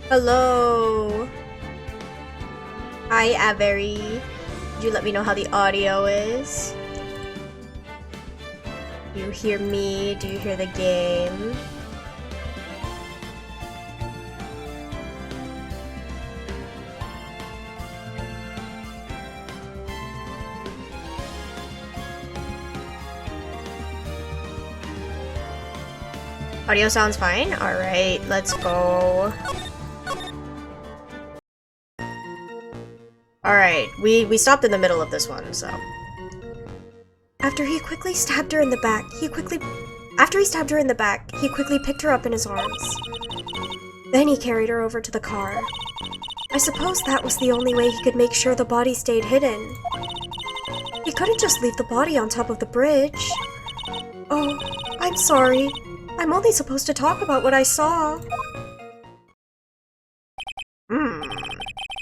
Hello. Hi, Avery. Could you let me know how the audio is? Do you hear me? Do you hear the game? Audio sounds fine? Alright, let's go. Alright, we stopped in the middle of this one, so. After he stabbed her in the back, he quickly picked her up in his arms. Then he carried her over to the car. I suppose that was the only way he could make sure the body stayed hidden. He couldn't just leave the body on top of the bridge. Oh, I'm sorry. I'm only supposed to talk about what I saw.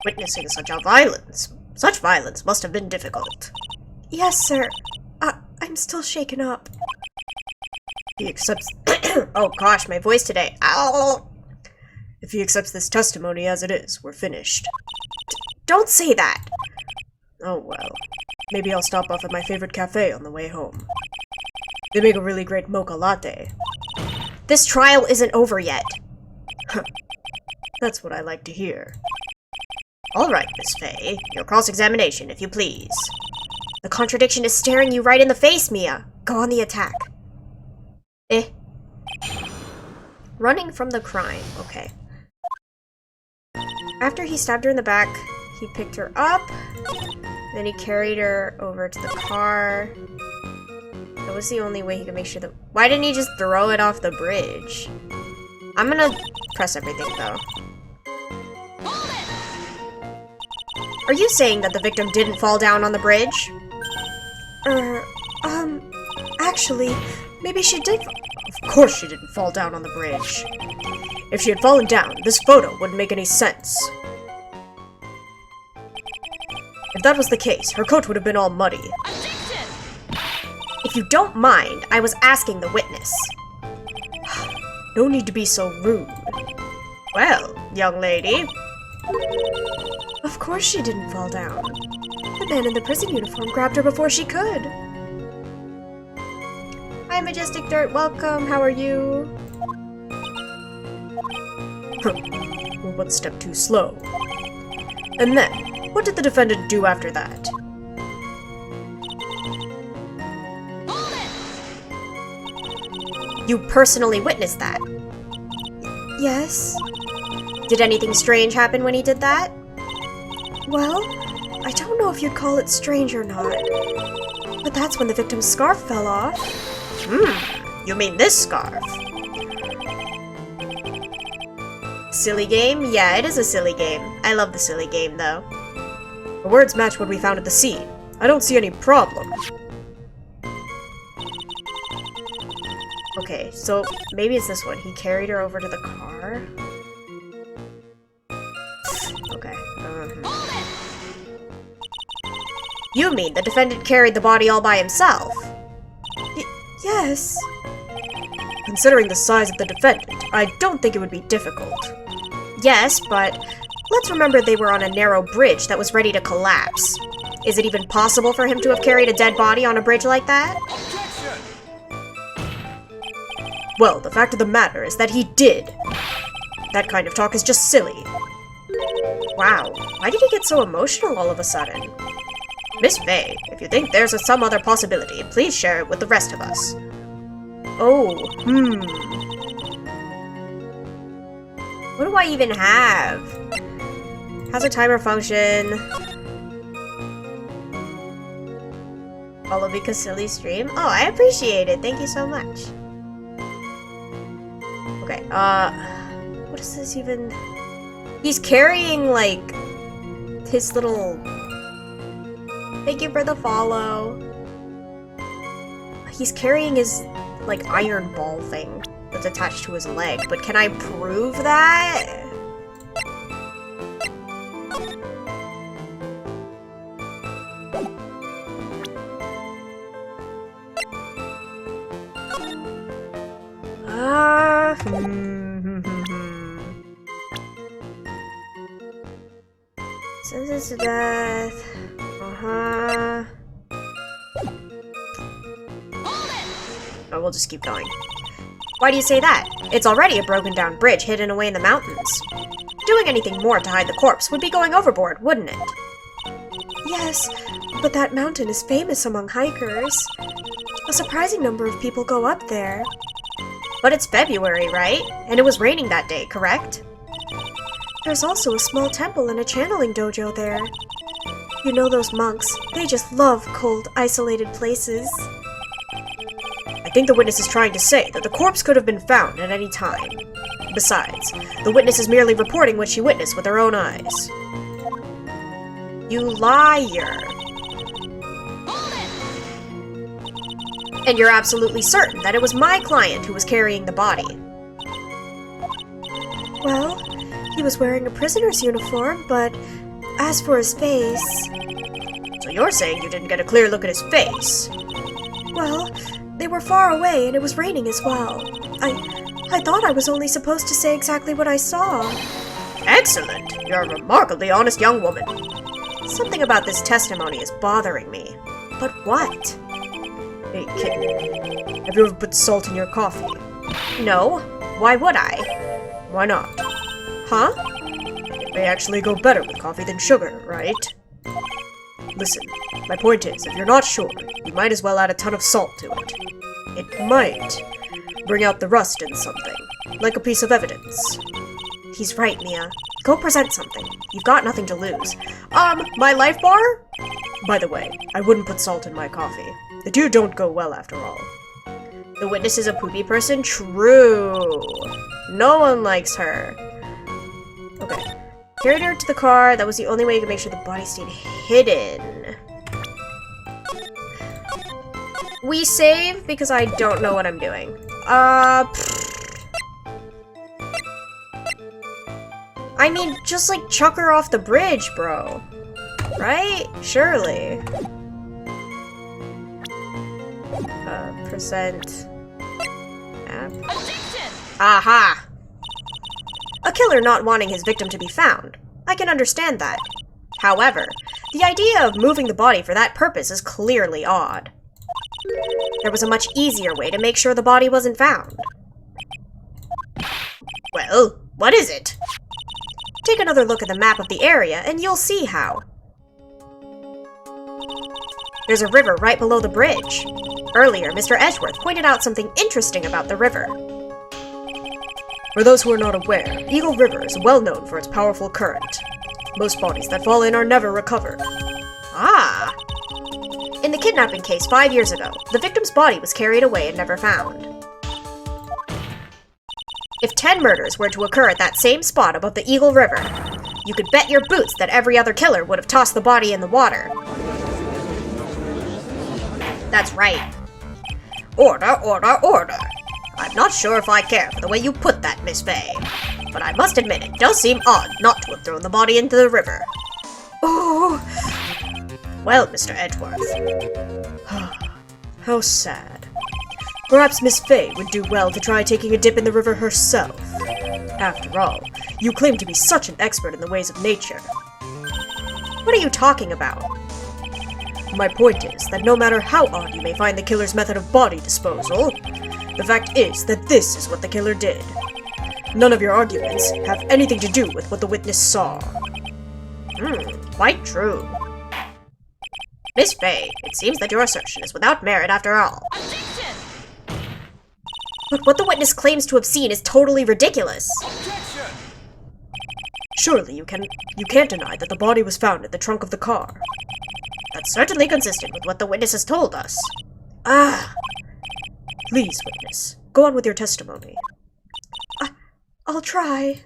Witnessing such violence must have been difficult. Yes, sir. I'm still shaken up. He accepts... Oh gosh, my voice today. Ow! If he accepts this testimony as it is, we're finished. Don't say that! Oh well. Maybe I'll stop off at my favorite cafe on the way home. They make a really great mocha latte. This trial isn't over yet. That's what I like to hear. All right, Miss Fay. Your cross-examination, if you please. The contradiction is staring you right in the face, Mia. Go on the attack. Running from the crime. Okay. After he stabbed her in the back, he picked her up. Then he carried her over to the car. That was the only way he could make sure that... Why didn't he just throw it off the bridge? I'm gonna press everything, though. Are you saying that the victim didn't fall down on the bridge? Actually, maybe she did. Of course she didn't fall down on the bridge. If she had fallen down, this photo wouldn't make any sense. If that was the case, her coat would have been all muddy. If you don't mind, I was asking the witness. No need to be so rude. Well, young lady. Of course she didn't fall down. The man in the prison uniform grabbed her before she could. Hi, Majestic Dirt. Welcome. How are you? We're one step too slow. And then, what did the defendant do after that? You personally witnessed that? Yes. Did anything strange happen when he did that? Well, I don't know if you'd call it strange or not. But that's when the victim's scarf fell off. You mean this scarf? Silly game? Yeah, it is a silly game. I love the silly game, though. The words match what we found at the scene. I don't see any problem. Okay, so maybe it's this one. He carried her over to the car. Okay. You mean the defendant carried the body all by himself? Yes. Considering the size of the defendant, I don't think it would be difficult. Yes, but let's remember they were on a narrow bridge that was ready to collapse. Is it even possible for him to have carried a dead body on a bridge like that? Well, the fact of the matter is that he did. That kind of talk is just silly. Wow, why did he get so emotional all of a sudden? Miss Fay, if you think there's some other possibility, please share it with the rest of us. Oh, What do I even have? How's a timer function? Follow because silly stream? Oh, I appreciate it. Thank you so much. Okay, what is this even? He's carrying, like, his little... Thank you for the follow. He's carrying his, like, iron ball thing that's attached to his leg, but can I prove that? Sentenced to death. Uh-huh. Oh, we'll just keep going. Why do you say that? It's already a broken down bridge hidden away in the mountains. Doing anything more to hide the corpse would be going overboard, wouldn't it? Yes, but that mountain is famous among hikers. A surprising number of people go up there. But it's February, right? And it was raining that day, correct? There's also a small temple and a channeling dojo there. You know those monks, they just love cold, isolated places. I think the witness is trying to say that the corpse could have been found at any time. Besides, the witness is merely reporting what she witnessed with her own eyes. You liar! And you're absolutely certain that it was my client who was carrying the body. Well, he was wearing a prisoner's uniform, but as for his face... So you're saying you didn't get a clear look at his face? Well, they were far away and it was raining as well. I thought I was only supposed to say exactly what I saw. Excellent! You're a remarkably honest young woman. Something about this testimony is bothering me. But what? Hey, kid, have you ever put salt in your coffee? No. Why would I? Why not? Huh? It may actually go better with coffee than sugar, right? Listen, my point is, if you're not sure, you might as well add a ton of salt to it. It might bring out the rust in something, like a piece of evidence. He's right, Mia. Go present something. You've got nothing to lose. My life bar? By the way, I wouldn't put salt in my coffee. The two don't go well after all. The witness is a poopy person? True. No one likes her. Okay. Carried her to the car. That was the only way you could make sure the body stayed hidden. We save because I don't know what I'm doing. I mean, just like chuck her off the bridge, bro. Right? Surely. Present. App. Aha! A killer not wanting his victim to be found. I can understand that. However, the idea of moving the body for that purpose is clearly odd. There was a much easier way to make sure the body wasn't found. Well, what is it? Take another look at the map of the area and you'll see how. There's a river right below the bridge. Earlier, Mr. Edgeworth pointed out something interesting about the river. For those who are not aware, Eagle River is well known for its powerful current. Most bodies that fall in are never recovered. Ah! In the kidnapping case 5 years ago, the victim's body was carried away and never found. If 10 murders were to occur at that same spot above the Eagle River, you could bet your boots that every other killer would have tossed the body in the water. That's right. Order, order, order. I'm not sure if I care for the way you put that, Miss Fay, but I must admit it does seem odd not to have thrown the body into the river. Oh! Well, Mr. Edgeworth. How sad. Perhaps Miss Fay would do well to try taking a dip in the river herself. After all, you claim to be such an expert in the ways of nature. What are you talking about? My point is that no matter how odd you may find the killer's method of body disposal, the fact is that this is what the killer did. None of your arguments have anything to do with what the witness saw. Quite true. Miss Fay, it seems that your assertion is without merit after all. Objection! But what the witness claims to have seen is totally ridiculous. Objection! Surely you can't deny that the body was found in the trunk of the car. That's certainly consistent with what the witness has told us. Please, witness, go on with your testimony. I'll try.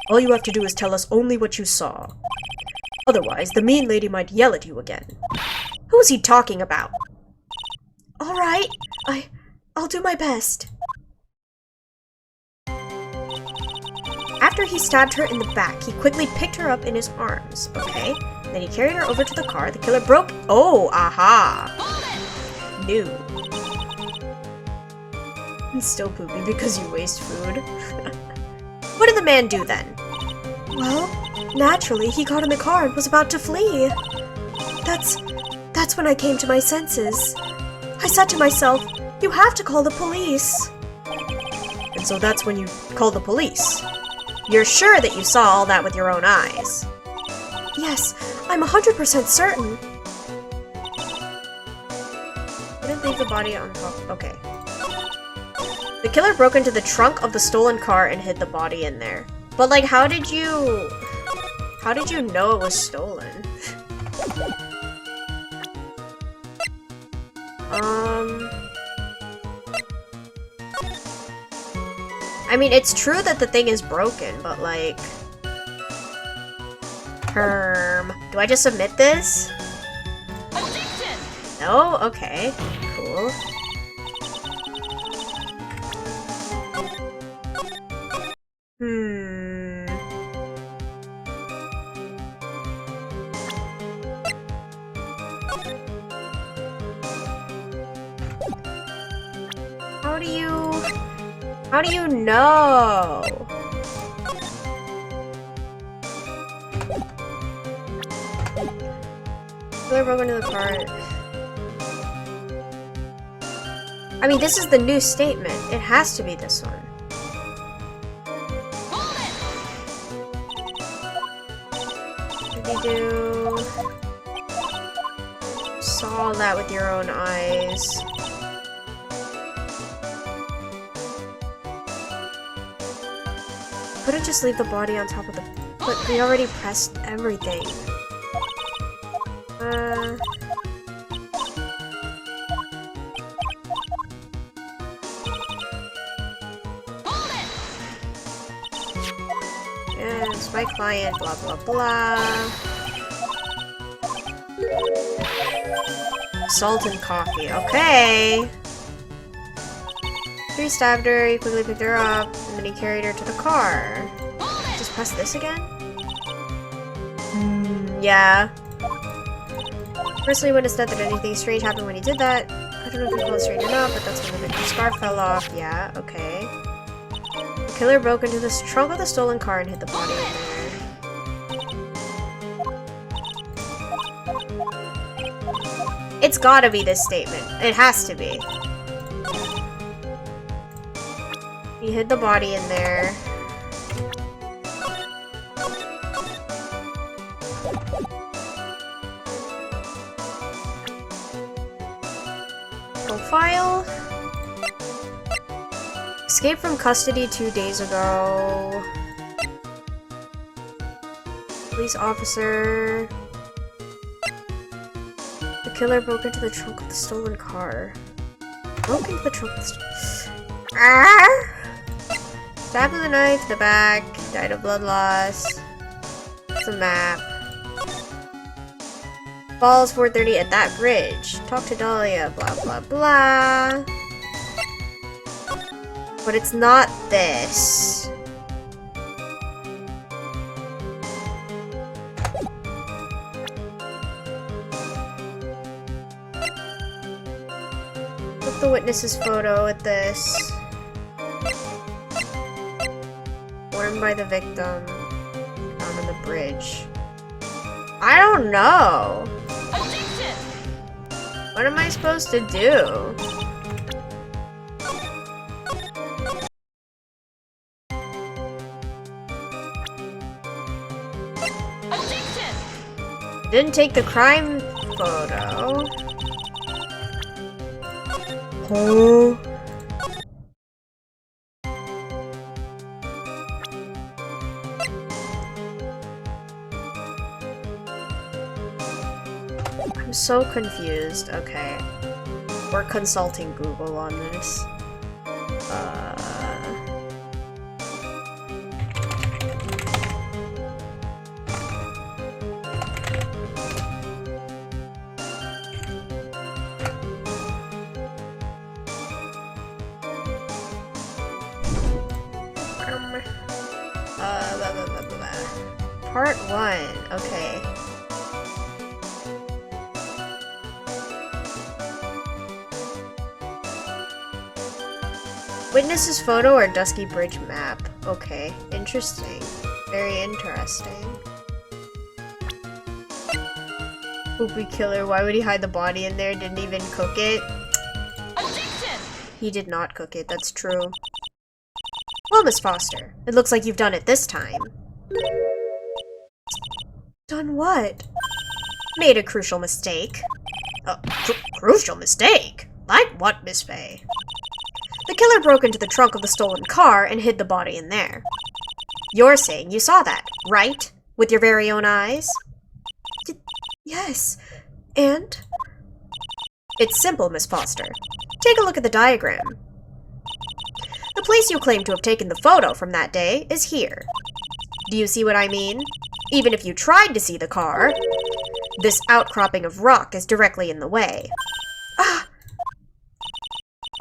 All you have to do is tell us only what you saw. Otherwise, the mean lady might yell at you again. Who's he talking about? All right, I'll do my best. After he stabbed her in the back, he quickly picked her up in his arms. Okay. Then he carried her over to the car. The killer broke. Oh, aha. New. He's still poopy because you waste food. What did the man do then? Well, Naturally, he got in the car and was about to flee. That's when I came to my senses. I said to myself, you have to call the police. And so that's when you called the police. You're sure that you saw all that with your own eyes? Yes, I'm 100% certain. Didn't leave the body on top. Okay. The killer broke into the trunk of the stolen car and hid the body in there. But like, how did you know it was stolen? I mean, it's true that the thing is broken, but like... Do I just submit this? Objection! No? Okay. Cool. How do you know? Killer broke into the car. I mean, this is the new statement. It has to be this one. What did you do? Saw that with your own eyes. Couldn't just leave the body on top of the... But we already pressed everything. Yes, my client, blah blah blah. Salt and coffee, okay. He stabbed her, he quickly picked her up, and then he carried her to the car. Just press this again? Yeah. Personally witnessed that anything strange happened when he did that. I don't know if it was strange or not, but that's when the scarf fell off. Yeah, okay. The killer broke into the trunk of the stolen car and hid the body in there. It's gotta be this statement. It has to be. He hid the body in there. Profile. Escaped from custody 2 days ago. Police officer. The killer broke into the trunk of the stolen car. Broke into the trunk of the Stabbed with a knife to the back. Died of blood loss. It's a map. Falls 4:30 at that bridge. Talk to Dahlia. Blah blah blah. But it's not this. Took the witness's photo at this. Worn by the victim. Found on the bridge. I don't know. Objection! What am I supposed to do? Objection! Didn't take the crime photo. Oh. I'm so confused. Okay. We're consulting Google on this. Blah, blah, blah, blah. Part 1. Okay. Witness's photo or Dusky Bridge map. Okay, interesting. Very interesting. Poopy killer, why would he hide the body in there? Didn't even cook it? Objection! He did not cook it, that's true. Well, Miss Foster, it looks like you've done it this time. Done what? Made a crucial mistake. A crucial mistake? Like what, Miss Faye? The killer broke into the trunk of the stolen car and hid the body in there. You're saying you saw that, right? With your very own eyes? Yes. And? It's simple, Miss Foster. Take a look at the diagram. The place you claim to have taken the photo from that day is here. Do you see what I mean? Even if you tried to see the car, this outcropping of rock is directly in the way. Ah!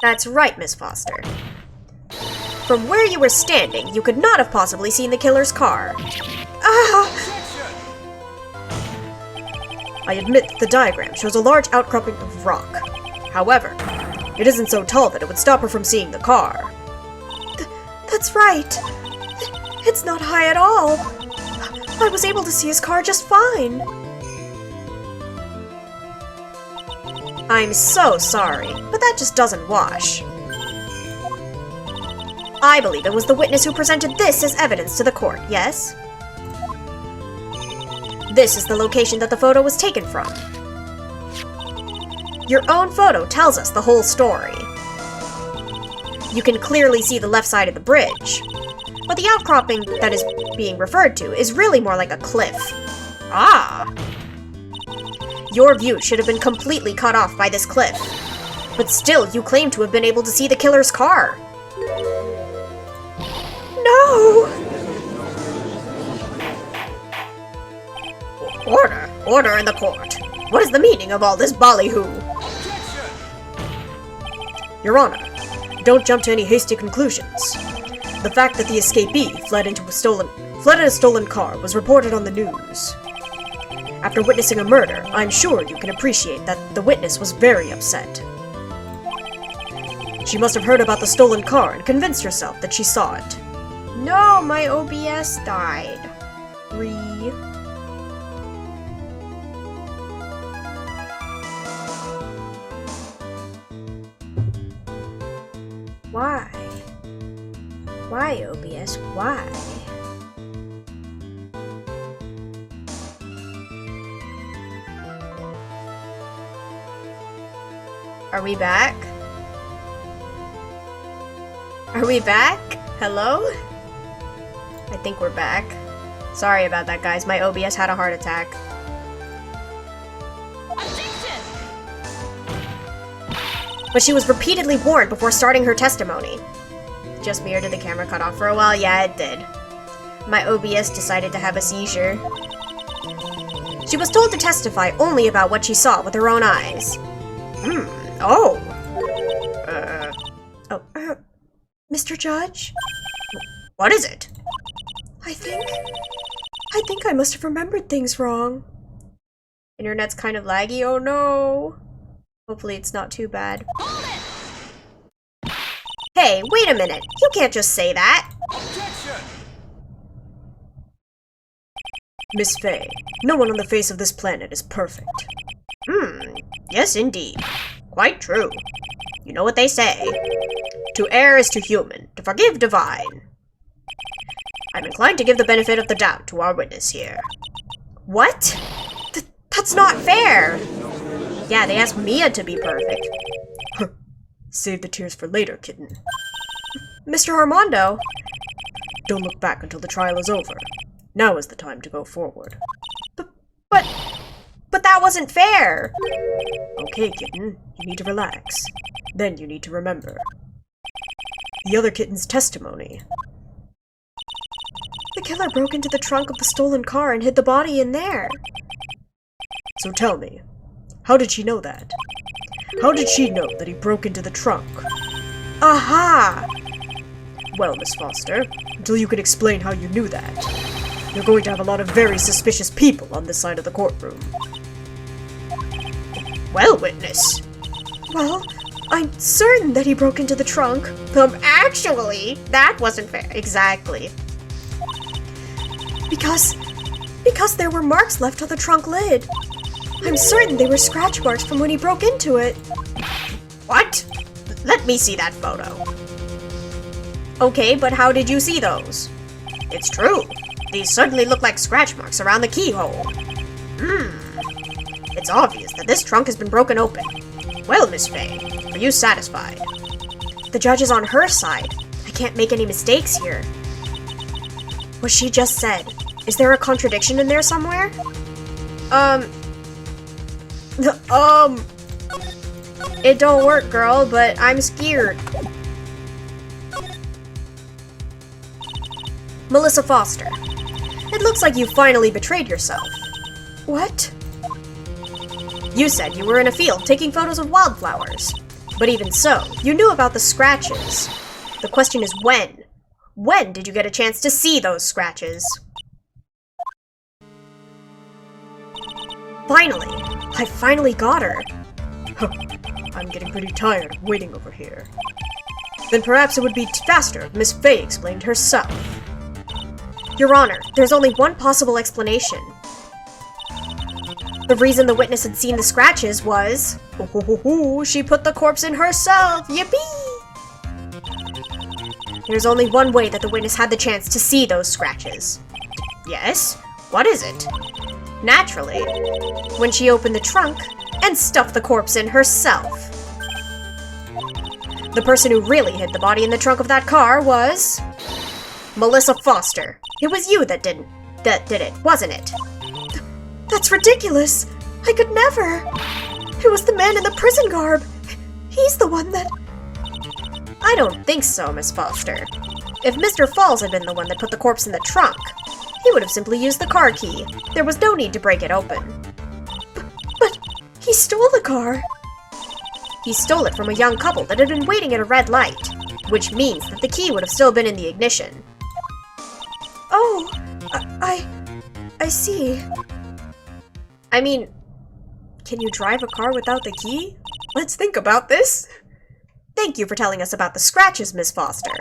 That's right, Miss Foster. From where you were standing, you could not have possibly seen the killer's car. Ah! I admit that the diagram shows a large outcropping of rock. However, it isn't so tall that it would stop her from seeing the car. That's right. It's not high at all. I was able to see his car just fine. I'm so sorry, but that just doesn't wash. I believe it was the witness who presented this as evidence to the court, yes? This is the location that the photo was taken from. Your own photo tells us the whole story. You can clearly see the left side of the bridge, but the outcropping that is being referred to is really more like a cliff. Ah! Your view should have been completely cut off by this cliff, but still you claim to have been able to see the killer's car. No! Order! Order in the court! What is the meaning of all this ballyhoo? Your Honor, don't jump to any hasty conclusions. The fact that the escapee fled in a stolen car was reported on the news. After witnessing a murder, I'm sure you can appreciate that the witness was very upset. She must have heard about the stolen car and convinced herself that she saw it. No, my OBS died. Why? Why, OBS? Why? Are we back? Are we back? Hello? I think we're back. Sorry about that, guys. My OBS had a heart attack. Objection! But she was repeatedly warned before starting her testimony. Just me, or did the camera cut off for a while? Yeah, it did. My OBS decided to have a seizure. She was told to testify only about what she saw with her own eyes. Oh. Mr. Judge? What is it? I think I must have remembered things wrong. Internet's kind of laggy, oh no. Hopefully it's not too bad. Hold it! Hey, wait a minute. You can't just say that. Objection! Miss Faye, no one on the face of this planet is perfect. Yes indeed. Quite true. You know what they say. To err is to human, to forgive divine. I'm inclined to give the benefit of the doubt to our witness here. What? That's not fair! Yeah, they asked Mia to be perfect. Save the tears for later, kitten. Mr. Armando? Don't look back until the trial is over. Now is the time to go forward. But that wasn't fair! Okay, kitten, you need to relax. Then you need to remember. The other kitten's testimony. The killer broke into the trunk of the stolen car and hid the body in there. So tell me, how did she know that? How did she know that he broke into the trunk? Aha! Well, Miss Foster, until you can explain how you knew that, you're going to have a lot of very suspicious people on this side of the courtroom. Well, witness. Well, I'm certain that he broke into the trunk. Actually, that wasn't fair. Exactly. Because there were marks left on the trunk lid. I'm certain they were scratch marks from when he broke into it. What? Let me see that photo. Okay, but how did you see those? It's true. These certainly look like scratch marks around the keyhole. It's obvious that this trunk has been broken open. Well, Miss Fay, are you satisfied? The judge is on her side. I can't make any mistakes here. What she just said, is there a contradiction in there somewhere? It don't work, girl, but I'm scared. Melissa Foster, it looks like you finally betrayed yourself. What? You said you were in a field taking photos of wildflowers. But even so, you knew about the scratches. The question is when? When did you get a chance to see those scratches? Finally! I finally got her. I'm getting pretty tired of waiting over here. Then perhaps it would be faster if Miss Fay explained herself. Your Honor, there's only one possible explanation. The reason the witness had seen the scratches was... She put the corpse in herself! Yippee! There's only one way that the witness had the chance to see those scratches. Yes? What is it? Naturally, when she opened the trunk and stuffed the corpse in herself. The person who really hid the body in the trunk of that car was... Melissa Foster. It was you that did it, wasn't it? That's ridiculous! I could never! It was the man in the prison garb! He's the one that... I don't think so, Miss Foster. If Mr. Falls had been the one that put the corpse in the trunk, he would have simply used the car key. There was no need to break it open. But he stole the car! He stole it from a young couple that had been waiting at a red light, which means that the key would have still been in the ignition. Oh, I see. I mean, can you drive a car without the key? Let's think about this. Thank you for telling us about the scratches, Miss Foster.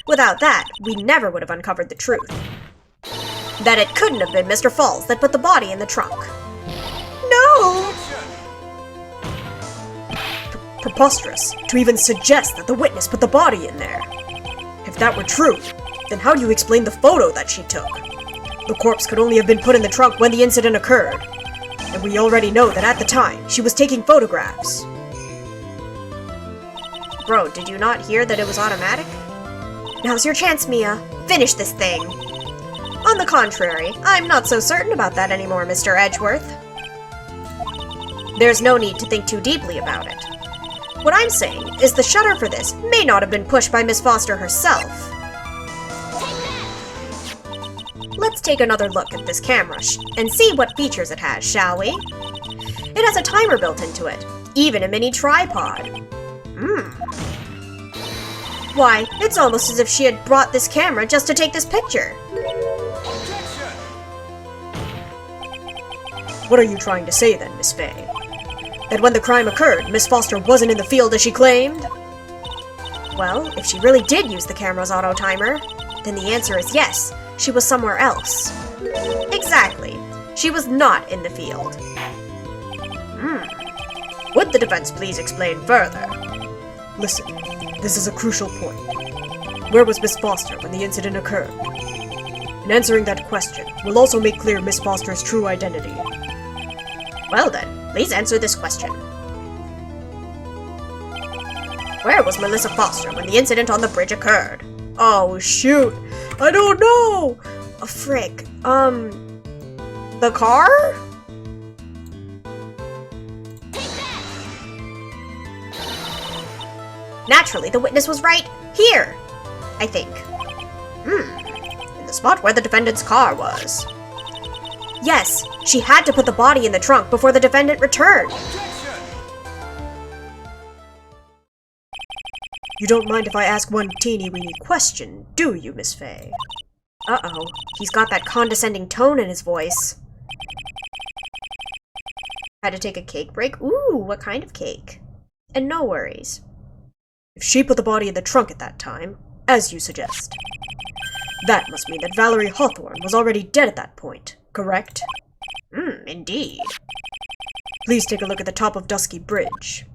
Without that, we never would have uncovered the truth. That it couldn't have been Mr. Falls that put the body in the trunk. No! Preposterous to even suggest that the witness put the body in there. If that were true, then how do you explain the photo that she took? The corpse could only have been put in the trunk when the incident occurred. And we already know that at the time, she was taking photographs. Bro, did you not hear that it was automatic? Now's your chance, Mia. Finish this thing. On the contrary, I'm not so certain about that anymore, Mr. Edgeworth. There's no need to think too deeply about it. What I'm saying is the shutter for this may not have been pushed by Miss Foster herself. Let's take another look at this camera and see what features it has, shall we? It has a timer built into it, even a mini tripod. Why, it's almost as if she had brought this camera just to take this picture. Objection! What are you trying to say then, Miss Fay? That when the crime occurred, Miss Foster wasn't in the field as she claimed? Well, if she really did use the camera's auto timer, then the answer is yes, she was somewhere else. Exactly. She was not in the field. Would the defense please explain further? Listen, this is a crucial point. Where was Miss Foster when the incident occurred? In answering that question, will also make clear Miss Foster's true identity. Well then, please answer this question. Where was Melissa Foster when the incident on the bridge occurred? Oh shoot, I don't know! Frick, the car? Naturally, the witness was right here, I think. In the spot where the defendant's car was. Yes, she had to put the body in the trunk before the defendant returned. Objection! You don't mind if I ask one teeny-weeny question, do you, Miss Fay? Uh-oh, he's got that condescending tone in his voice. Had to take a cake break? Ooh, what kind of cake? And no worries. If she put the body in the trunk at that time, as you suggest, That must mean that Valerie Hawthorne was already dead at that point, correct? Indeed. Please take a look at the top of Dusky Bridge.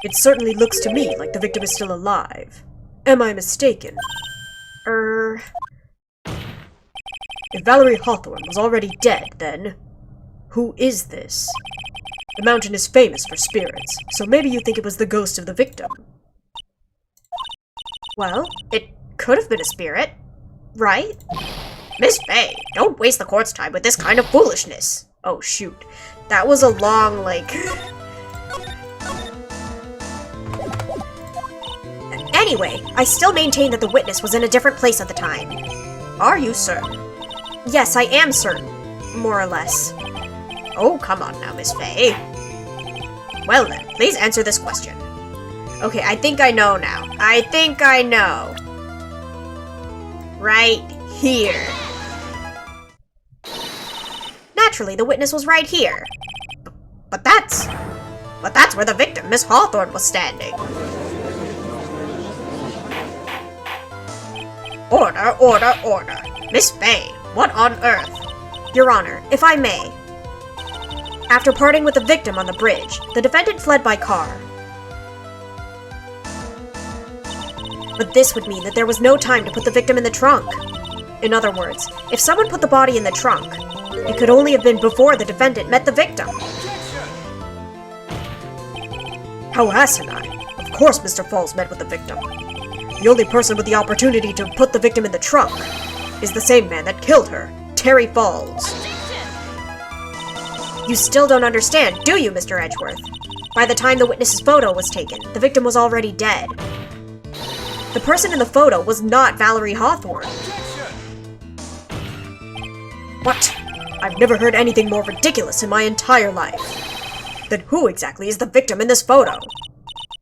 It certainly looks to me like the victim is still alive. Am I mistaken? If Valerie Hawthorne was already dead, then who is this? The mountain is famous for spirits, so maybe you think it was the ghost of the victim. Well, it could have been a spirit, right? Miss Faye, don't waste the court's time with this kind of foolishness. Oh shoot, that was a long, Anyway, I still maintain that the witness was in a different place at the time. Are you certain? Yes, I am certain. More or less. Oh, come on now, Miss Faye. Well then, please answer this question. Okay, I think I know now. I think I know. Right here. Naturally, the witness was right here. But that's where the victim, Miss Hawthorne, was standing. Order, order, order. Miss Faye, what on earth? Your Honor, if I may. After parting with the victim on the bridge, the defendant fled by car. But this would mean that there was no time to put the victim in the trunk. In other words, if someone put the body in the trunk, it could only have been before the defendant met the victim. How asinine. Of course Mr. Falls met with the victim. The only person with the opportunity to put the victim in the trunk is the same man that killed her, Terry Falls. You still don't understand, do you, Mr. Edgeworth? By the time the witness's photo was taken, the victim was already dead. The person in the photo was not Valerie Hawthorne. What? I've never heard anything more ridiculous in my entire life. Then who exactly is the victim in this photo?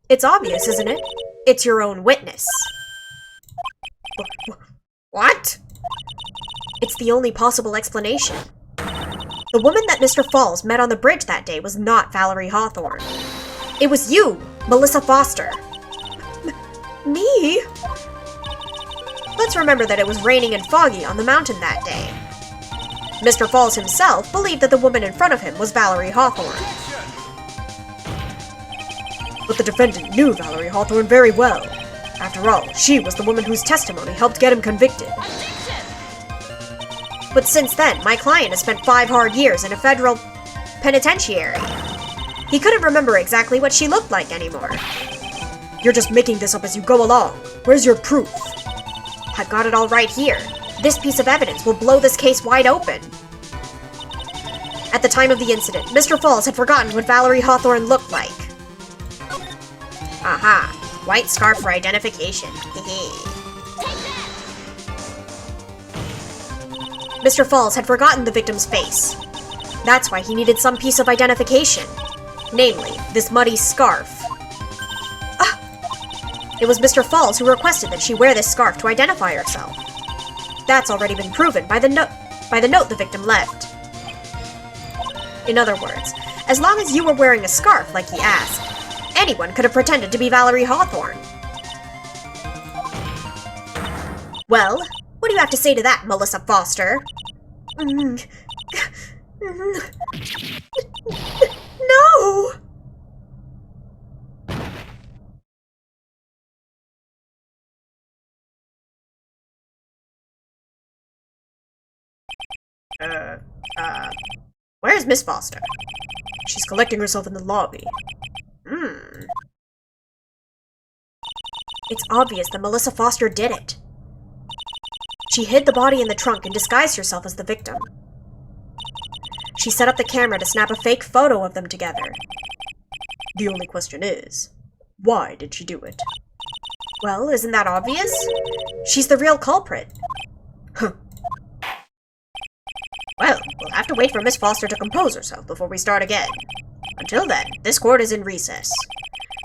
It's obvious, isn't it? It's your own witness. What? It's the only possible explanation. The woman that Mr. Falls met on the bridge that day was not Valerie Hawthorne. It was you, Melissa Foster. Me? Let's remember that it was raining and foggy on the mountain that day. Mr. Falls himself believed that the woman in front of him was Valerie Hawthorne. But the defendant knew Valerie Hawthorne very well. After all, she was the woman whose testimony helped get him convicted. But since then, my client has spent 5 hard years in a federal penitentiary. He couldn't remember exactly what she looked like anymore. You're just making this up as you go along. Where's your proof? I've got it all right here. This piece of evidence will blow this case wide open. At the time of the incident, Mr. Falls had forgotten what Valerie Hawthorne looked like. Aha. White scarf for identification. Mr. Falls had forgotten the victim's face. That's why he needed some piece of identification. Namely, this muddy scarf. It was Mr. Falls who requested that she wear this scarf to identify herself. That's already been proven by the note the victim left. In other words, as long as you were wearing a scarf like he asked, anyone could have pretended to be Valerie Hawthorne. Well, what do you have to say to that, Melissa Foster? No! Where's Miss Foster? She's collecting herself in the lobby. It's obvious that Melissa Foster did it. She hid the body in the trunk and disguised herself as the victim. She set up the camera to snap a fake photo of them together. The only question is, why did she do it? Well, isn't that obvious? She's the real culprit. Well, we'll have to wait for Miss Foster to compose herself before we start again. Until then, this court is in recess.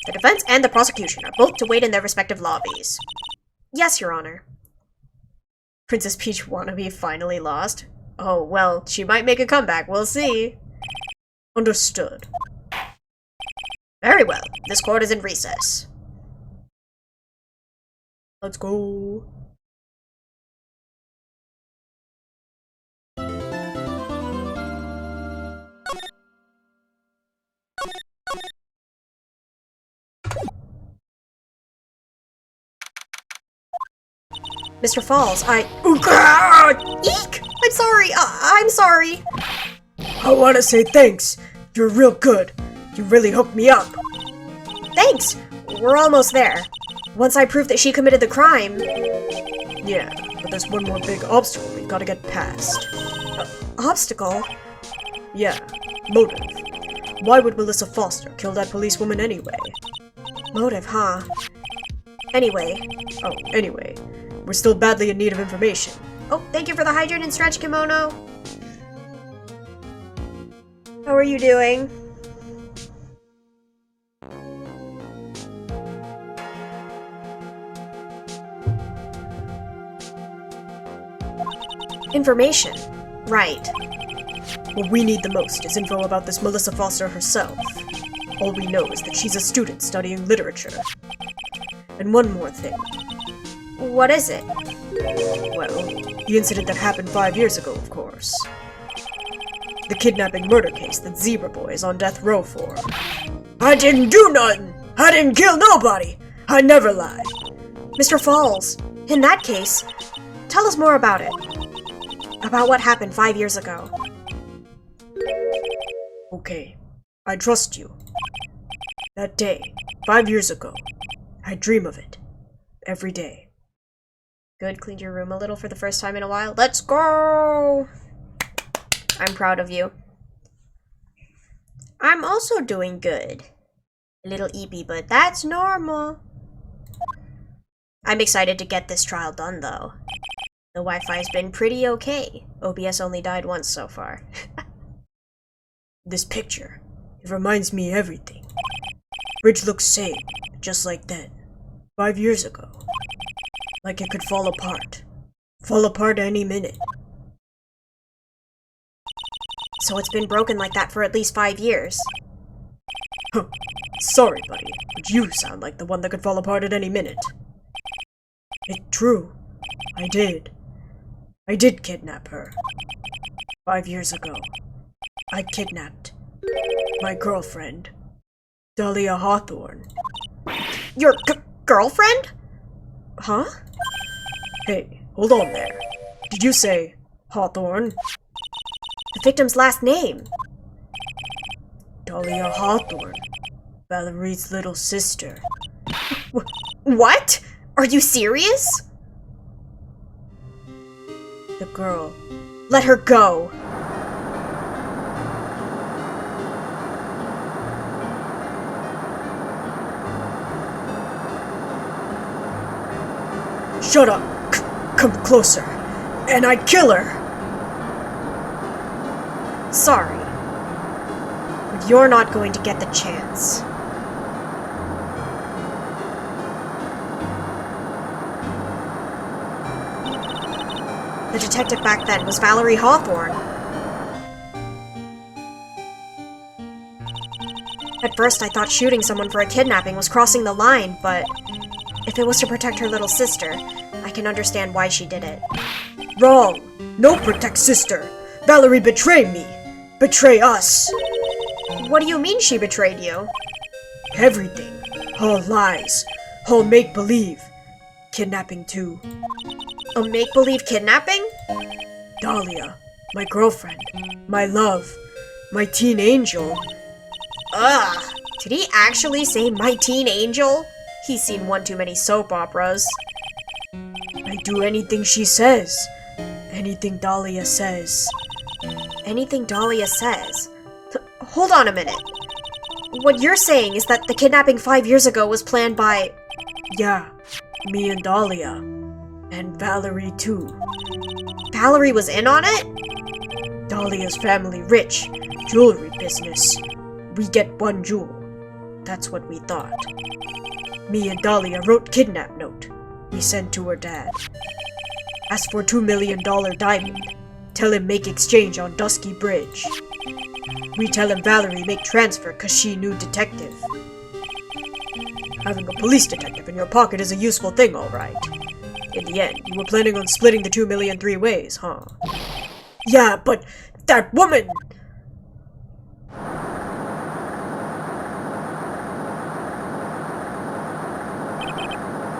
The defense and the prosecution are both to wait in their respective lobbies. Yes, Your Honor. Princess Peach wannabe finally lost? Oh, well, she might make a comeback, we'll see. Understood. Very well, this court is in recess. Let's go. Mr. Falls, Eek! I'm sorry, I'm sorry. I want to say thanks. You're real good. You really hooked me up. Thanks. We're almost there. Once I prove that she committed the crime... Yeah, but there's one more big obstacle we've got to get past. Obstacle? Yeah, motive. Why would Melissa Foster kill that policewoman anyway? Motive, huh? Anyway. Oh, anyway. We're still badly in need of information. Oh, thank you for the hydrant and stretch kimono. How are you doing? Information. Right. What we need the most is info about this Melissa Foster herself. All we know is that she's a student studying literature. And one more thing. What is it? Well, the incident that happened 5 years ago, of course. The kidnapping murder case that Zebra Boy is on death row for. I didn't do nothing! I didn't kill nobody! I never lie! Mr. Falls, in that case, tell us more about it. About what happened 5 years ago. Okay, I trust you. That day, 5 years ago, I dream of it. Every day. Good, cleaned your room a little for the first time in a while. Let's go! I'm proud of you. I'm also doing good. A little eepy, but that's normal. I'm excited to get this trial done, though. The Wi-Fi's been pretty okay. OBS only died once so far. This picture, it reminds me of everything. Bridge looks same, just like then. 5 years ago. Like it could fall apart. Fall apart any minute. So it's been broken like that for at least 5 years. Huh. Sorry, buddy, but you sound like the one that could fall apart at any minute. It's true. I did. I did kidnap her. 5 years ago. I kidnapped my girlfriend, Dahlia Hawthorne. Your girlfriend? Huh? Hey, hold on there. Did you say Hawthorne? The victim's last name. Dahlia Hawthorne. Valerie's little sister. What? Are you serious? The girl. Let her go. Shut up! Come closer, and I'd kill her! Sorry, but you're not going to get the chance. The detective back then was Valerie Hawthorne. At first I thought shooting someone for a kidnapping was crossing the line, but if it was to protect her little sister, I can understand why she did it. Wrong! No protect sister! Valerie betrayed me! Betray us! What do you mean she betrayed you? Everything. All lies. All make-believe. Kidnapping too. A make-believe kidnapping? Dahlia. My girlfriend. My love. My teen angel. Ugh! Did he actually say my teen angel? He's seen one too many soap operas. I do anything she says. Anything Dahlia says. Anything Dahlia says? Hold on a minute. What you're saying is that the kidnapping 5 years ago was planned by... Yeah, me and Dahlia. And Valerie too. Valerie was in on it? Dahlia's family rich. Jewelry business. We get one jewel. That's what we thought. Me and Dahlia wrote kidnap note. We sent to her dad. Asked for $2 million diamond. Tell him make exchange on Dusky Bridge. We tell him Valerie make transfer cause she knew detective. Having a police detective in your pocket is a useful thing, all right. In the end, you were planning on splitting the 2 million 3 ways, huh? Yeah, but that woman!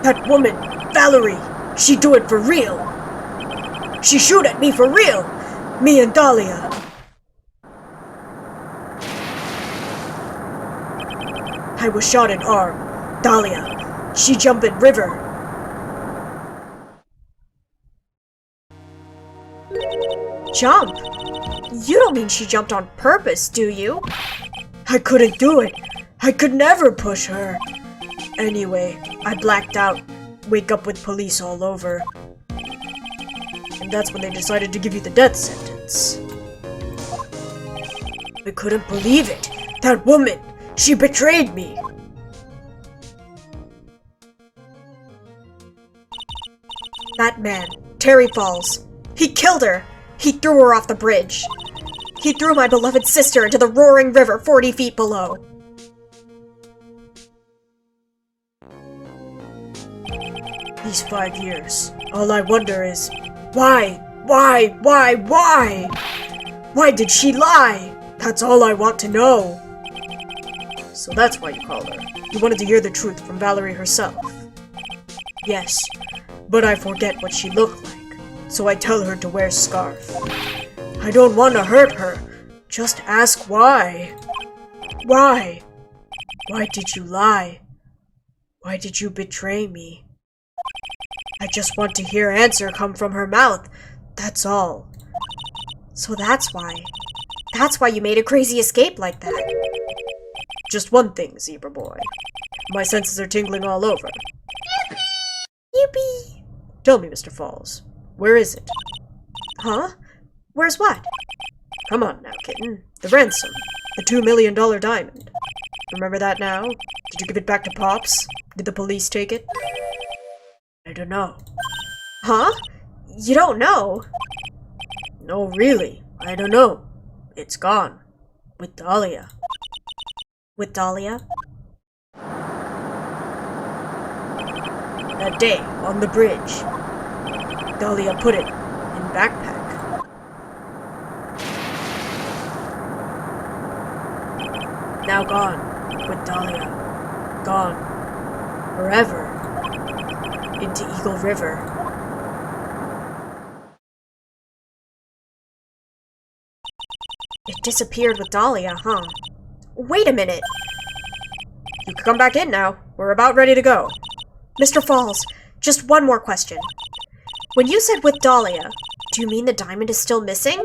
That woman, Valerie, she do it for real. She shoot at me for real. Me and Dahlia. I was shot in arm. Dahlia, she jump in river. Jump? You don't mean she jumped on purpose, do you? I couldn't do it. I could never push her. Anyway, I blacked out. Wake up with police all over. And that's when they decided to give you the death sentence. I couldn't believe it. That woman, she betrayed me. That man, Terry Falls. He killed her. He threw her off the bridge. He threw my beloved sister into the roaring river 40 feet below. These 5 years, all I wonder is, why? Why did she lie? That's all I want to know. So that's why you called her. You wanted to hear the truth from Valerie herself. Yes, but I forget what she looked like, so I tell her to wear a scarf. I don't want to hurt her. Just ask why. Why? Why did you lie? Why did you betray me? I just want to hear answer come from her mouth. That's all. So that's why. That's why you made a crazy escape like that. Just one thing, Zebra Boy. My senses are tingling all over. Yippee! Tell me, Mr. Falls, where is it? Huh? Where's what? Come on now, kitten. The ransom. The $2 million diamond. Remember that now? Did you give it back to Pops? Did the police take it? I don't know. Huh? You don't know? No, really. I don't know. It's gone. With Dahlia. With Dahlia? That day, on the bridge. Dahlia put it in backpack. Now gone. With Dahlia. Gone. Forever. Into Eagle River. It disappeared with Dahlia, huh? Wait a minute! You can come back in now. We're about ready to go. Mr. Falls, just one more question. When you said with Dahlia, do you mean the diamond is still missing?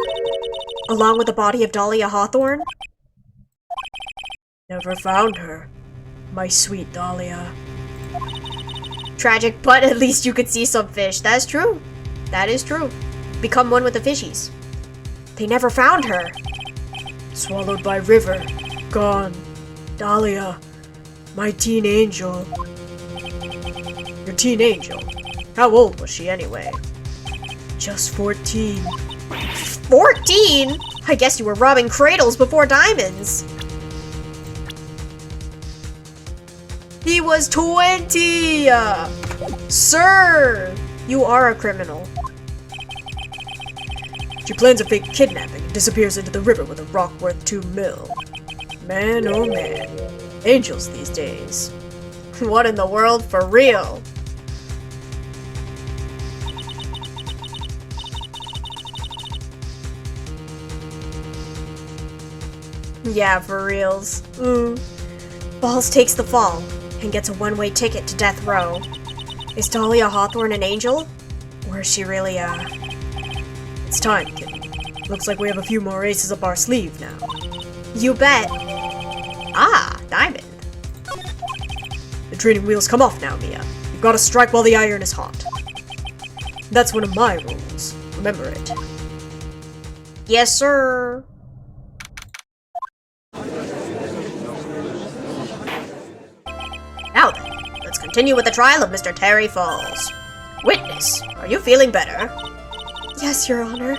Along with the body of Dahlia Hawthorne? Never found her. My sweet Dahlia. Tragic, but at least you could see some fish. That's true. That is true. Become one with the fishies. They never found her. Swallowed by river. Gone. Dahlia. My teen angel. Your teen angel? How old was she anyway? Just 14. 14? I guess you were robbing cradles before diamonds. He was 20! Sir! You are a criminal. She plans a fake kidnapping and disappears into the river with a rock worth 2 mil. Man, oh man. Angels these days. What in the world, for real? Yeah, for reals. Balls takes the fall and gets a one-way ticket to death row. Is Dahlia Hawthorne an angel? Or is she really It's time, kid. Looks like we have a few more aces up our sleeve now. You bet. Ah, diamond. The training wheels come off now, Mia. You've got to strike while the iron is hot. That's one of my rules. Remember it. Yes, sir. Now then, let's continue with the trial of Mr. Terry Falls. Witness, are you feeling better? Yes, Your Honor.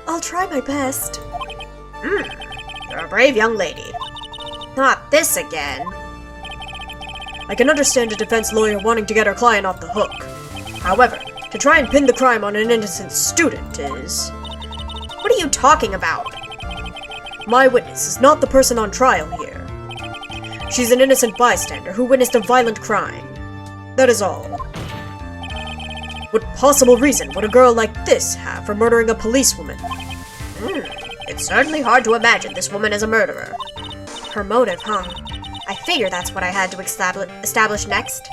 I'll try my best. You're a brave young lady. Not this again. I can understand a defense lawyer wanting to get her client off the hook. However, to try and pin the crime on an innocent student is... What are you talking about? My witness is not the person on trial here. She's an innocent bystander who witnessed a violent crime. That is all. What possible reason would a girl like this have for murdering a policewoman? It's certainly hard to imagine this woman as a murderer. Her motive, huh? I figure that's what I had to establish next.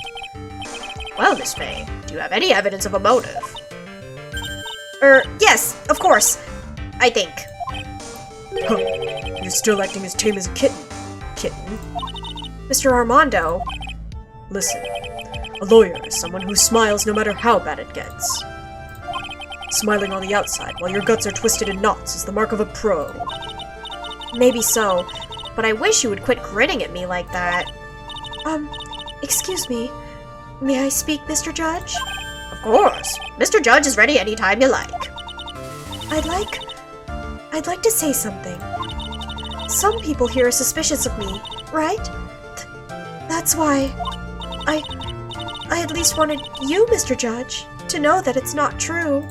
Well, Miss May, do you have any evidence of a motive? Yes, of course. I think. Huh. You're still acting as tame as a kitten. Kitten? Mr. Armando. Listen, a lawyer is someone who smiles no matter how bad it gets. Smiling on the outside while your guts are twisted in knots is the mark of a pro. Maybe so, but I wish you would quit grinning at me like that. Excuse me. May I speak, Mr. Judge? Of course. Mr. Judge is ready anytime you like. I'd like to say something. Some people here are suspicious of me, right? That's why I at least wanted you, Mr. Judge, to know that it's not true.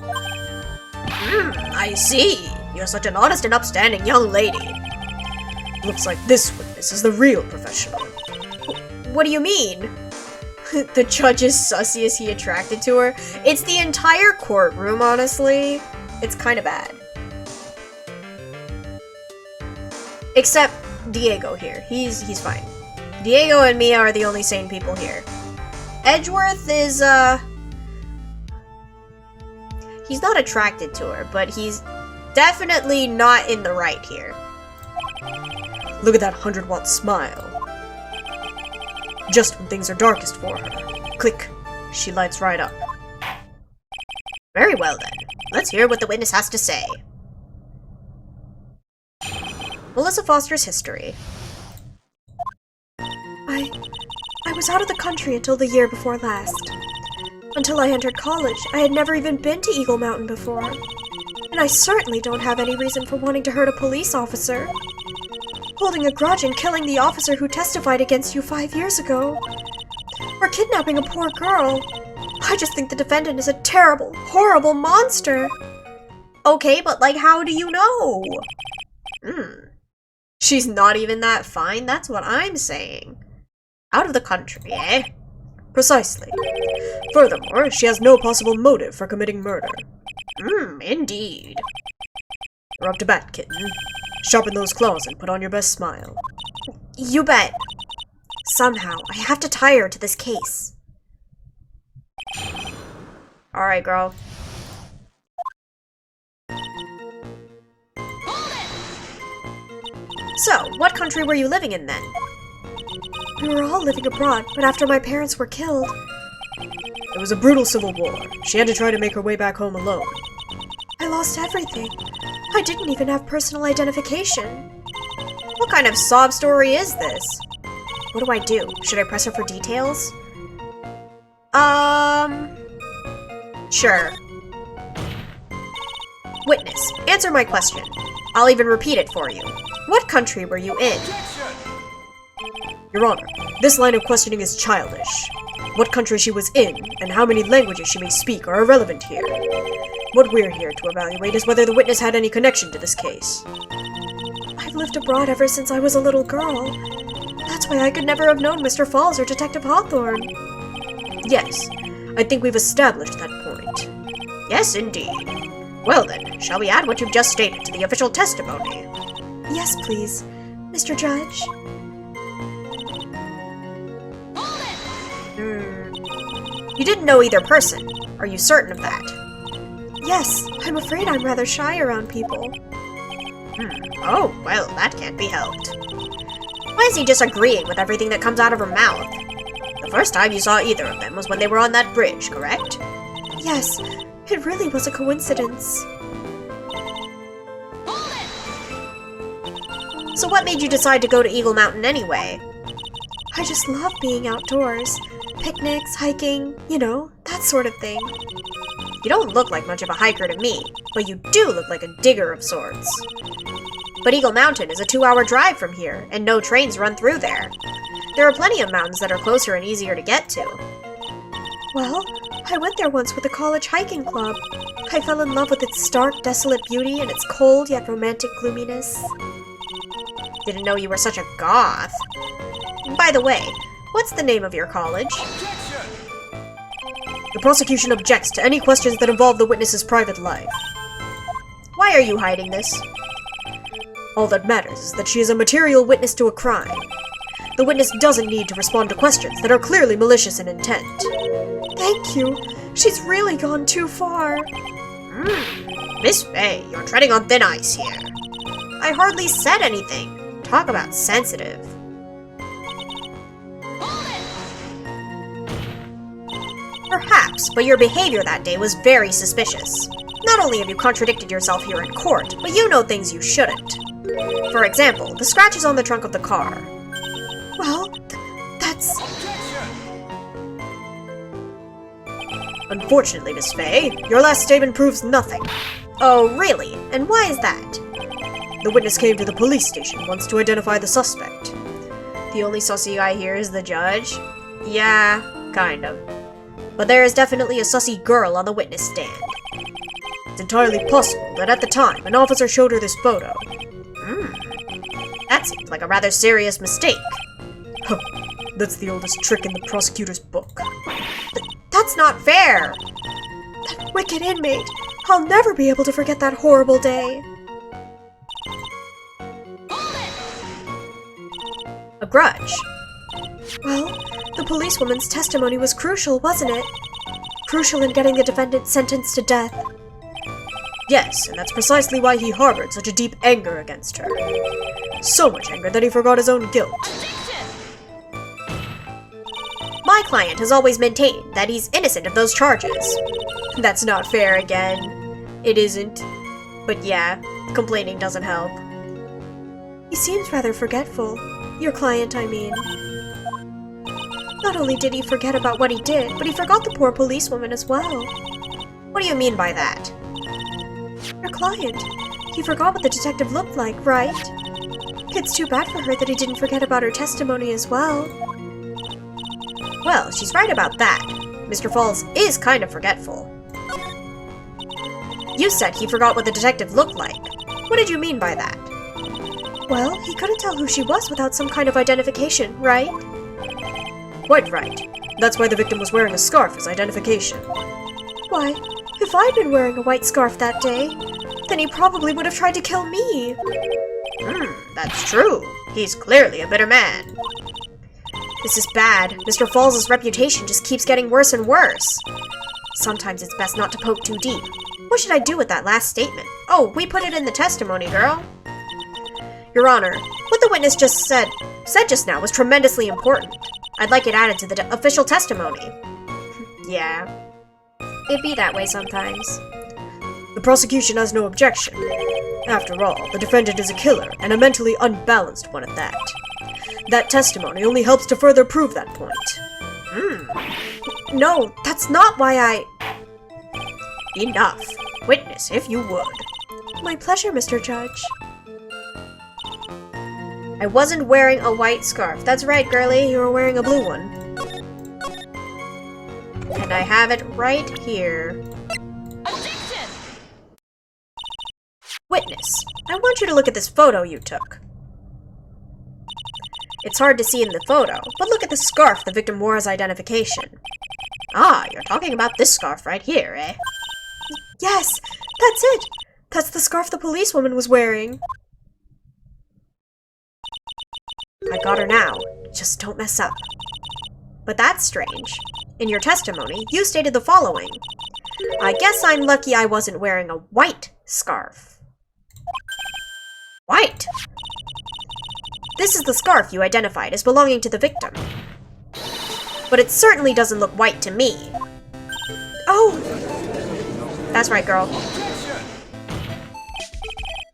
I see. You're such an honest and upstanding young lady. Looks like this witness is the real professional. What do you mean? The judge is sussy. Is he attracted to her? It's the entire courtroom, honestly. It's kind of bad. Except Diego here. He's fine. Diego and Mia are the only sane people here. Edgeworth is, he's not attracted to her, but he's definitely not in the right here. Look at that 100-watt smile. Just when things are darkest for her. Click. She lights right up. Very well then. Let's hear what the witness has to say. Melissa Foster's history. I was out of the country until the year before last. Until I entered college, I had never even been to Eagle Mountain before. And I certainly don't have any reason for wanting to hurt a police officer. Holding a grudge and killing the officer who testified against you 5 years ago. Or kidnapping a poor girl. I just think the defendant is a terrible, horrible monster. Okay, but like, how do you know? She's not even that fine, that's what I'm saying. Out of the country, eh? Precisely. Furthermore, she has no possible motive for committing murder. Indeed. We're up to bat, kitten. Sharpen those claws and put on your best smile. You bet. Somehow, I have to tie her to this case. Alright, girl. So, what country were you living in then? We were all living abroad, but after my parents were killed... It was a brutal civil war. She had to try to make her way back home alone. I lost everything. I didn't even have personal identification. What kind of sob story is this? What do I do? Should I press her for details? Sure. Witness, answer my question. I'll even repeat it for you. What country were you in? Your Honor, this line of questioning is childish. What country she was in, and how many languages she may speak are irrelevant here. What we're here to evaluate is whether the witness had any connection to this case. I've lived abroad ever since I was a little girl. That's why I could never have known Mr. Falls or Detective Hawthorne. Yes, I think we've established that point. Yes, indeed. Well then, shall we add what you've just stated to the official testimony? Yes, please, Mr. Judge. You didn't know either person. Are you certain of that? Yes, I'm afraid I'm rather shy around people. Oh, well, that can't be helped. Why is he disagreeing with everything that comes out of her mouth? The first time you saw either of them was when they were on that bridge, correct? Yes, it really was a coincidence. So what made you decide to go to Eagle Mountain anyway? I just love being outdoors. Picnics, hiking, you know, that sort of thing. You don't look like much of a hiker to me, but you do look like a digger of sorts. But Eagle Mountain is a 2-hour drive from here, and no trains run through there. There are plenty of mountains that are closer and easier to get to. Well, I went there once with a college hiking club. I fell in love with its stark, desolate beauty and its cold yet romantic gloominess. Didn't know you were such a goth. By the way, what's the name of your college? Objection! The prosecution objects to any questions that involve the witness's private life. Why are you hiding this? All that matters is that she is a material witness to a crime. The witness doesn't need to respond to questions that are clearly malicious in intent. Thank you. She's really gone too far. Miss Faye, you're treading on thin ice here. I hardly said anything. Talk about sensitive. Perhaps, but your behavior that day was very suspicious. Not only have you contradicted yourself here in court, but you know things you shouldn't. For example, the scratches on the trunk of the car. Well, that's... Unfortunately, Miss Faye, your last statement proves nothing. Oh, really? And why is that? The witness came to the police station once to identify the suspect. The only sussy guy here is the judge? Yeah, kind of. But there is definitely a sussy girl on the witness stand. It's entirely possible that at the time, an officer showed her this photo. That seems like a rather serious mistake. That's the oldest trick in the prosecutor's book. That's not fair! that wicked inmate. I'll never be able to forget that horrible day. A grudge. Well, the policewoman's testimony was crucial, wasn't it? Crucial in getting the defendant sentenced to death. Yes, and that's precisely why he harbored such a deep anger against her. So much anger that he forgot his own guilt. My client has always maintained that he's innocent of those charges. That's not fair again. It isn't. But yeah, complaining doesn't help. He seems rather forgetful. Your client, I mean. Not only did he forget about what he did, but he forgot the poor policewoman as well. What do you mean by that? Your client. He forgot what the detective looked like, right? It's too bad for her that he didn't forget about her testimony as well. Well, she's right about that. Mr. Falls is kind of forgetful. You said he forgot what the detective looked like. What did you mean by that? Well, he couldn't tell who she was without some kind of identification, right? Quite right. That's why the victim was wearing a scarf as identification. Why, if I'd been wearing a white scarf that day, then he probably would have tried to kill me. That's true. He's clearly a bitter man. This is bad. Mr. Falls' reputation just keeps getting worse and worse. Sometimes it's best not to poke too deep. What should I do with that last statement? Oh, we put it in the testimony, girl. Your Honor, what the witness just said just now was tremendously important. I'd like it added to the official testimony. Yeah. It'd be that way sometimes. The prosecution has no objection. After all, the defendant is a killer, and a mentally unbalanced one at that. That testimony only helps to further prove that point. No, that's not why I... Enough. Witness, if you would. My pleasure, Mr. Judge. I wasn't wearing a white scarf. That's right, girlie, you were wearing a blue one. And I have it right here. Objection! Witness, I want you to look at this photo you took. It's hard to see in the photo, but look at the scarf the victim wore as identification. Ah, you're talking about this scarf right here, eh? Yes, that's it. That's the scarf the policewoman was wearing. I got her now. Just don't mess up. But that's strange. In your testimony, you stated the following. I guess I'm lucky I wasn't wearing a white scarf. White? This is the scarf you identified as belonging to the victim. But it certainly doesn't look white to me. Oh! That's right, girl.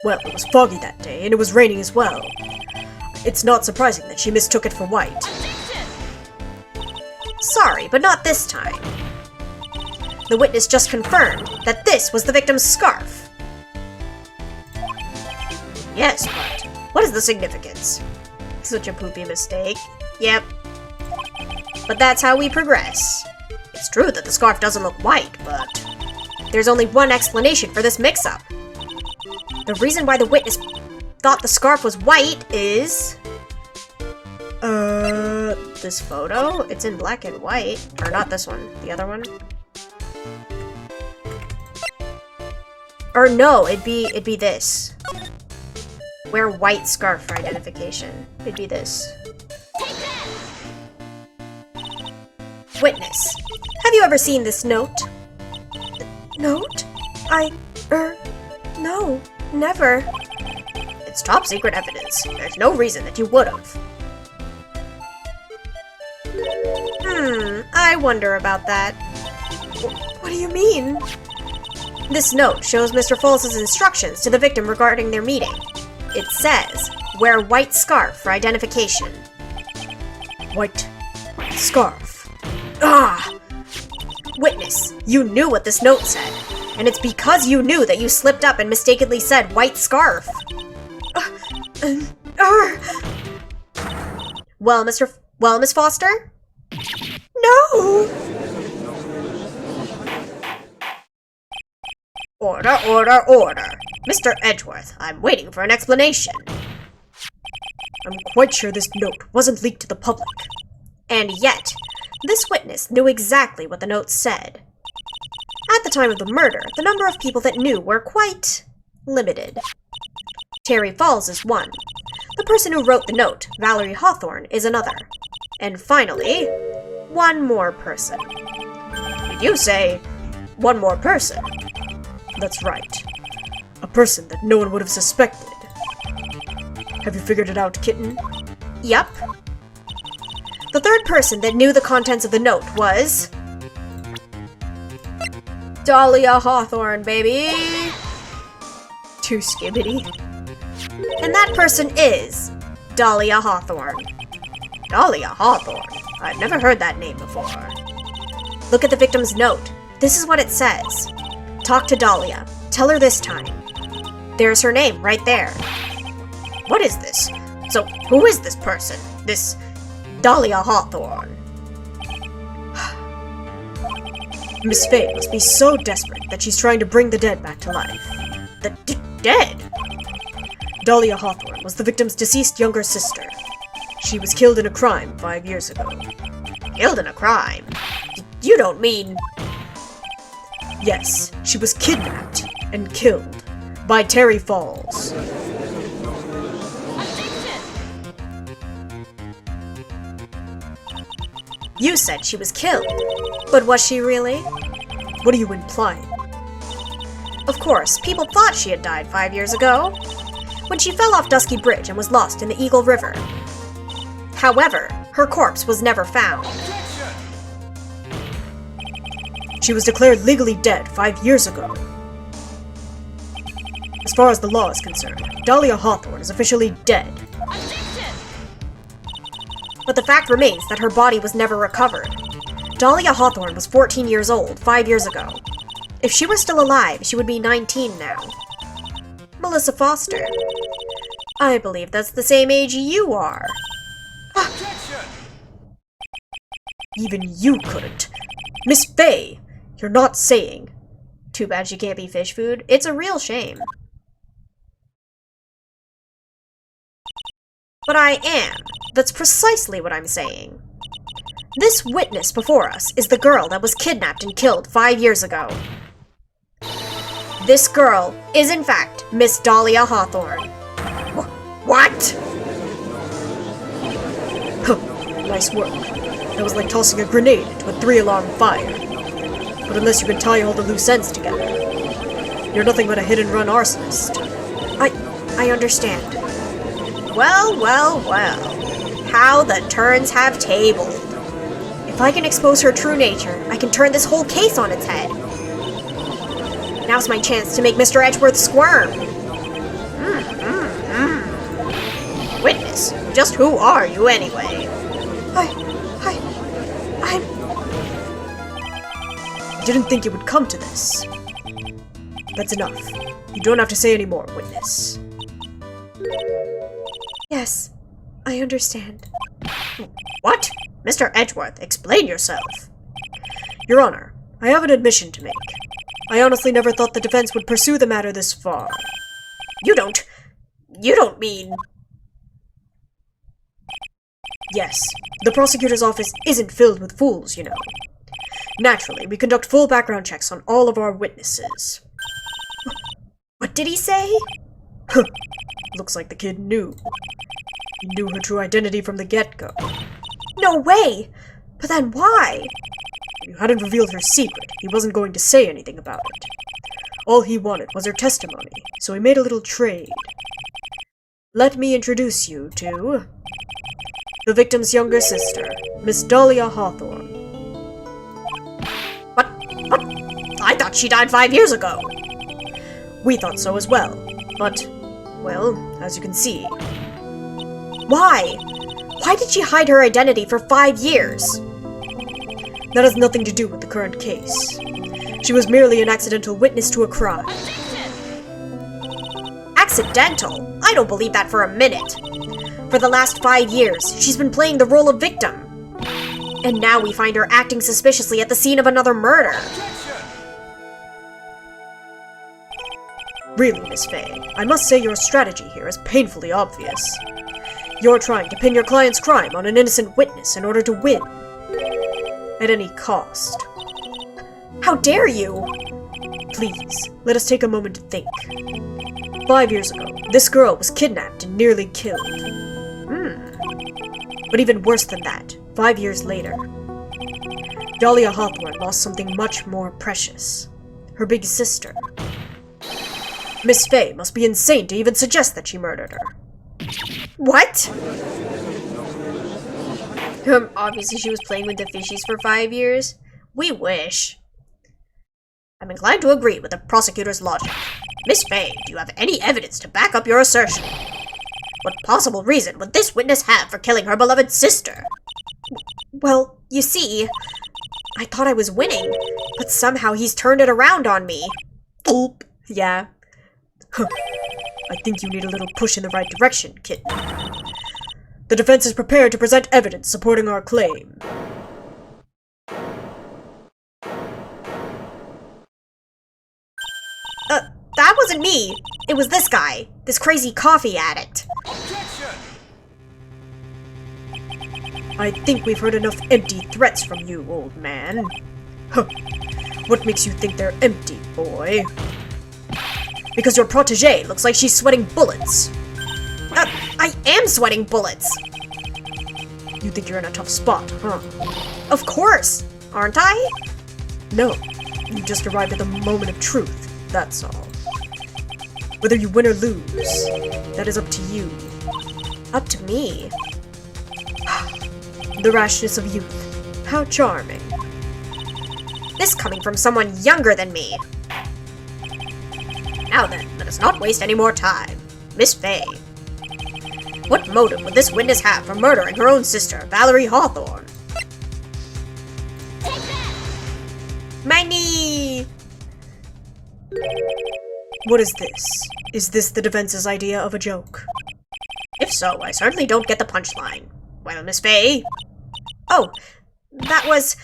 Well, it was foggy that day, and it was raining as well. It's not surprising that she mistook it for white. Sorry, but not this time. The witness just confirmed that this was the victim's scarf. Yes, but what is the significance? Such a poopy mistake. Yep. But that's how we progress. It's true that the scarf doesn't look white, but there's only one explanation for this mix-up. The reason why the witness thought the scarf was white is... this photo? It's in black and white. Or not this one, the other one. Or no, it'd be this. Wear white scarf for identification. It'd be this. Witness. Have you ever seen this note? Note? No, never. It's top secret evidence. There's no reason that you would've. I wonder about that. What do you mean? This note shows Mr. Falls' instructions to the victim regarding their meeting. It says, wear white scarf for identification. White scarf. Ah! Witness, you knew what this note said. And it's because you knew that you slipped up and mistakenly said white scarf. Well, Miss Foster? No! Order, order, order. Mr. Edgeworth, I'm waiting for an explanation. I'm quite sure this note wasn't leaked to the public. And yet, this witness knew exactly what the note said. At the time of the murder, the number of people that knew were quite limited. Terry Falls is one. The person who wrote the note, Valerie Hawthorne, is another. And finally, one more person. Did you say one more person? That's right. A person that no one would have suspected. Have you figured it out, kitten? Yup. The third person that knew the contents of the note was... Dahlia Hawthorne, baby! Too skibbity. And that person is Dahlia Hawthorne. Dahlia Hawthorne? I've never heard that name before. Look at the victim's note. This is what it says. Talk to Dahlia. Tell her this time. There's her name right there. What is this? So, who is this person? This Dahlia Hawthorne? Miss Fay must be so desperate that she's trying to bring the dead back to life. The dead? Dahlia Hawthorne was the victim's deceased younger sister. She was killed in a crime 5 years ago. Killed in a crime? You don't mean... Yes, she was kidnapped and killed by Terry Falls. You said she was killed, but was she really? What are you implying? Of course, people thought she had died 5 years ago, when she fell off Dusky Bridge and was lost in the Eagle River. However, her corpse was never found. She was declared legally dead 5 years ago. As far as the law is concerned, Dahlia Hawthorne is officially dead. But the fact remains that her body was never recovered. Dahlia Hawthorne was 14 years old 5 years ago. If she were still alive, she would be 19 now. Melissa Foster. I believe that's the same age you are. Even you couldn't. Miss Fay, you're not saying. Too bad she can't be fish food. It's a real shame. But I am. That's precisely what I'm saying. This witness before us is the girl that was kidnapped and killed 5 years ago. This girl is, in fact, Miss Dahlia Hawthorne. What? Nice work. That was like tossing a grenade into a 3-alarm fire. But unless you can tie all the loose ends together, you're nothing but a hit-and-run arsonist. I understand. Well, well, well. How the turns have tabled. If I can expose her true nature, I can turn this whole case on its head. Now's my chance to make Mr. Edgeworth squirm. Witness, just who are you anyway? I'm... Didn't think it would come to this. That's enough. You don't have to say any more, witness. Yes, I understand. What? Mr. Edgeworth, explain yourself. Your Honor, I have an admission to make. I honestly never thought the defense would pursue the matter this far. You don't mean... Yes, the prosecutor's office isn't filled with fools, you know. Naturally, we conduct full background checks on all of our witnesses. What did he say? Looks like the kid knew. He knew her true identity from the get-go. No way! But then why? If you hadn't revealed her secret, he wasn't going to say anything about it. All he wanted was her testimony, so he made a little trade. Let me introduce you to... the victim's younger sister, Miss Dahlia Hawthorne. What? I thought she died 5 years ago. We thought so as well, but, well, as you can see... Why? Why did she hide her identity for 5 years? That has nothing to do with the current case. She was merely an accidental witness to a crime. Accidental? I don't believe that for a minute. For the last 5 years, she's been playing the role of victim. And now we find her acting suspiciously at the scene of another murder. Really, Miss Fay, I must say your strategy here is painfully obvious. You're trying to pin your client's crime on an innocent witness in order to win. At any cost. How dare you? Please, let us take a moment to think. 5 years ago, this girl was kidnapped and nearly killed. But even worse than that, 5 years later, Dahlia Hawthorne lost something much more precious. Her big sister. Miss Fay must be insane to even suggest that she murdered her. What? Obviously she was playing with the fishies for 5 years. We wish. I'm inclined to agree with the prosecutor's logic. Miss Fay, do you have any evidence to back up your assertion? What possible reason would this witness have for killing her beloved sister? Well, you see, I thought I was winning, but somehow he's turned it around on me. Gulp. Yeah. I think you need a little push in the right direction, kitten. The defense is prepared to present evidence supporting our claim. That wasn't me. It was this guy, this crazy coffee addict. Objection! I think we've heard enough empty threats from you, old man. What makes you think they're empty, boy? Because your protégé looks like she's sweating bullets. I am sweating bullets. You think you're in a tough spot, huh? Of course, aren't I? No, you just arrived at the moment of truth, that's all. Whether you win or lose, that is up to you. Up to me. The rashness of youth. How charming. This coming from someone younger than me. Now then, let us not waste any more time. Miss Fay, what motive would this witness have for murdering her own sister, Valerie Hawthorne? My knee! What is this? Is this the defense's idea of a joke? If so, I certainly don't get the punchline. Well, Miss Fay? Oh, that was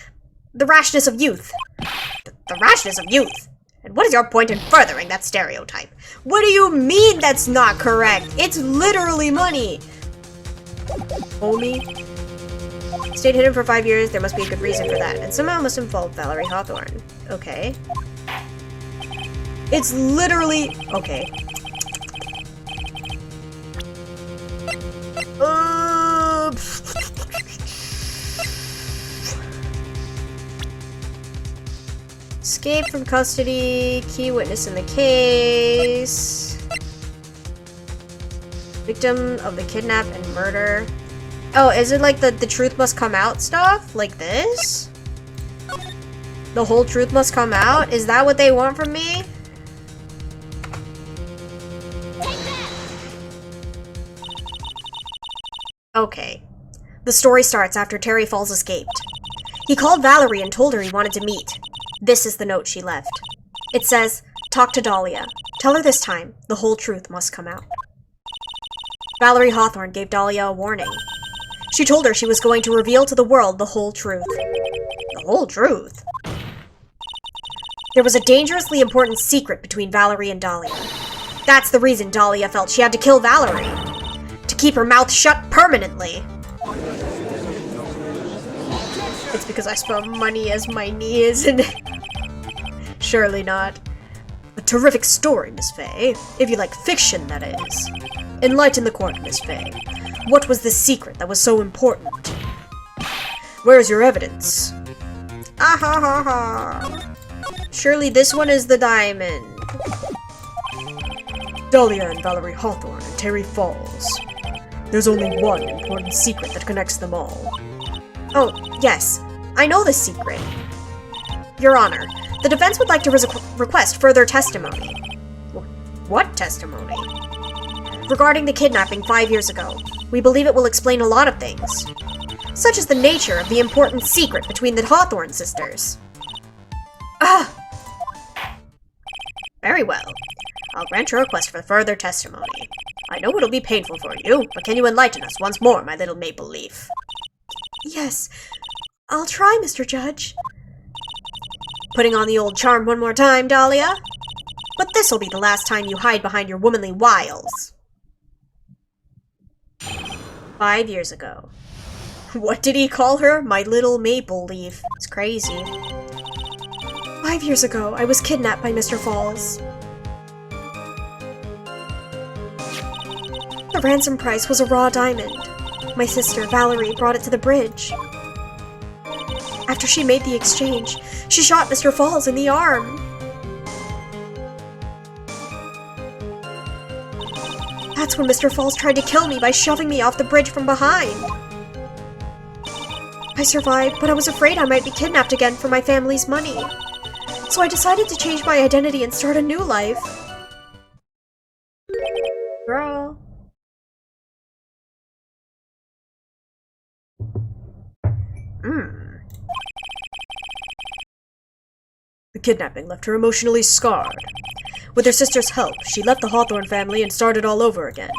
the rashness of youth. The rashness of youth? And what is your point in furthering that stereotype? What do you mean that's not correct? It's literally money. Homie? Stayed hidden for 5 years, there must be a good reason for that, and somehow must involve Valerie Hawthorne. Okay. It's literally... Okay. Escape from custody, key witness in the case. Victim of the kidnap and murder. Oh, is it like the truth must come out stuff? Like this? The whole truth must come out? Is that what they want from me? Okay. The story starts after Terry Falls escaped. He called Valerie and told her he wanted to meet. This is the note she left. It says, "Talk to Dahlia. Tell her this time, the whole truth must come out." Valerie Hawthorne gave Dahlia a warning. She told her she was going to reveal to the world the whole truth. The whole truth? There was a dangerously important secret between Valerie and Dahlia. That's the reason Dahlia felt she had to kill Valerie. To keep her mouth shut permanently. It's because I spell money as my knee, isn't it? Surely not. A terrific story, Miss Fay. If you like fiction, that is. Enlighten the court, Miss Fay. What was the secret that was so important? Where's your evidence? Ah ha ha ha. Surely this one is the diamond. Dahlia and Valerie Hawthorne and Terry Falls. There's only one important secret that connects them all. Oh, yes. I know the secret. Your Honor, the defense would like to request further testimony. What testimony? Regarding the kidnapping 5 years ago. We believe it will explain a lot of things. Such as the nature of the important secret between the Hawthorne sisters. Ah! Very well. I'll grant your request for further testimony. I know it'll be painful for you, but can you enlighten us once more, my little maple leaf? Yes. I'll try, Mr. Judge. Putting on the old charm one more time, Dahlia? But this'll be the last time you hide behind your womanly wiles. 5 years ago. What did he call her? My little maple leaf. It's crazy. 5 years ago, I was kidnapped by Mr. Falls. The ransom price was a raw diamond. My sister, Valerie, brought it to the bridge. After she made the exchange, she shot Mr. Falls in the arm. That's when Mr. Falls tried to kill me by shoving me off the bridge from behind. I survived, but I was afraid I might be kidnapped again for my family's money. So I decided to change my identity and start a new life. Girl. The kidnapping left her emotionally scarred. With her sister's help, she left the Hawthorne family and started all over again.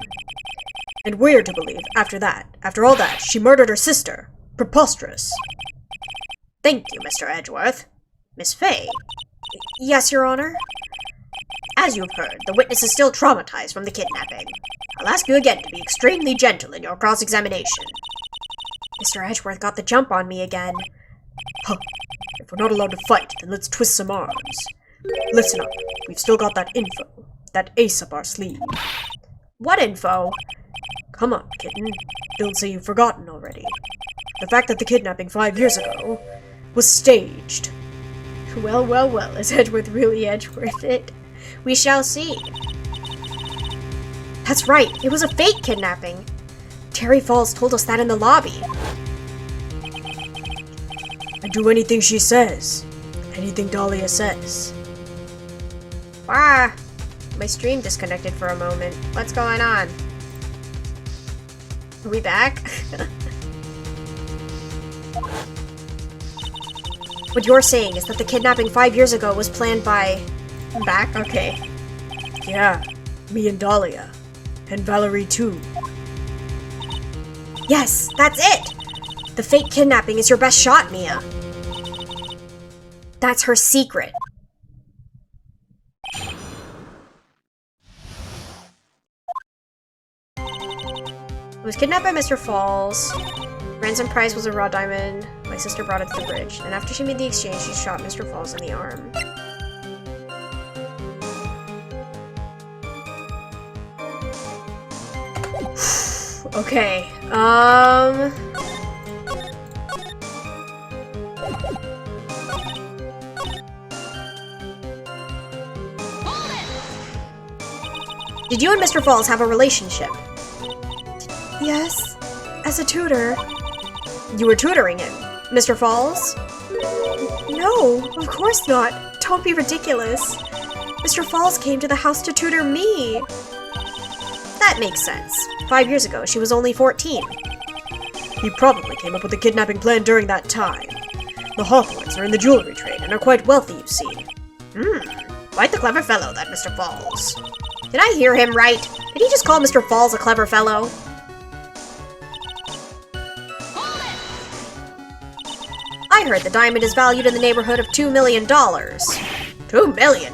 And weird to believe, after all that, she murdered her sister. Preposterous. Thank you, Mr. Edgeworth. Miss Fay. Yes, Your Honor? As you've heard, the witness is still traumatized from the kidnapping. I'll ask you again to be extremely gentle in your cross-examination. Mr. Edgeworth got the jump on me again. Huh. If we're not allowed to fight, then let's twist some arms. Listen up. We've still got that info. That ace up our sleeve. What info? Come on, kitten. Don't say you've forgotten already. The fact that the kidnapping 5 years ago was staged. Well, well, well, is Edgeworth really Edgeworth it? We shall see. That's right, it was a fake kidnapping. Terry Falls told us that in the lobby. I do anything she says. Anything Dahlia says. Ah, my stream disconnected for a moment. What's going on? Are we back? What you're saying is that the kidnapping 5 years ago was planned by... I'm back? Okay. Yeah, me and Dahlia. And Valerie too. Yes, that's it! The fake kidnapping is your best shot, Mia. That's her secret. I was kidnapped by Mr. Falls. Ransom price was a raw diamond. My sister brought it to the bridge. And after she made the exchange, she shot Mr. Falls in the arm. Okay, Did you and Mr. Falls have a relationship? Yes, as a tutor. You were tutoring him, Mr. Falls? No, of course not. Don't be ridiculous. Mr. Falls came to the house to tutor me. That makes sense. 5 years ago, she was only 14. He probably came up with the kidnapping plan during that time. The Hawthorns are in the jewelry trade and are quite wealthy, you see. Quite the clever fellow, that Mr. Falls. Did I hear him right? Did he just call Mr. Falls a clever fellow? I heard the diamond is valued in the neighborhood of $2 million. $2 million?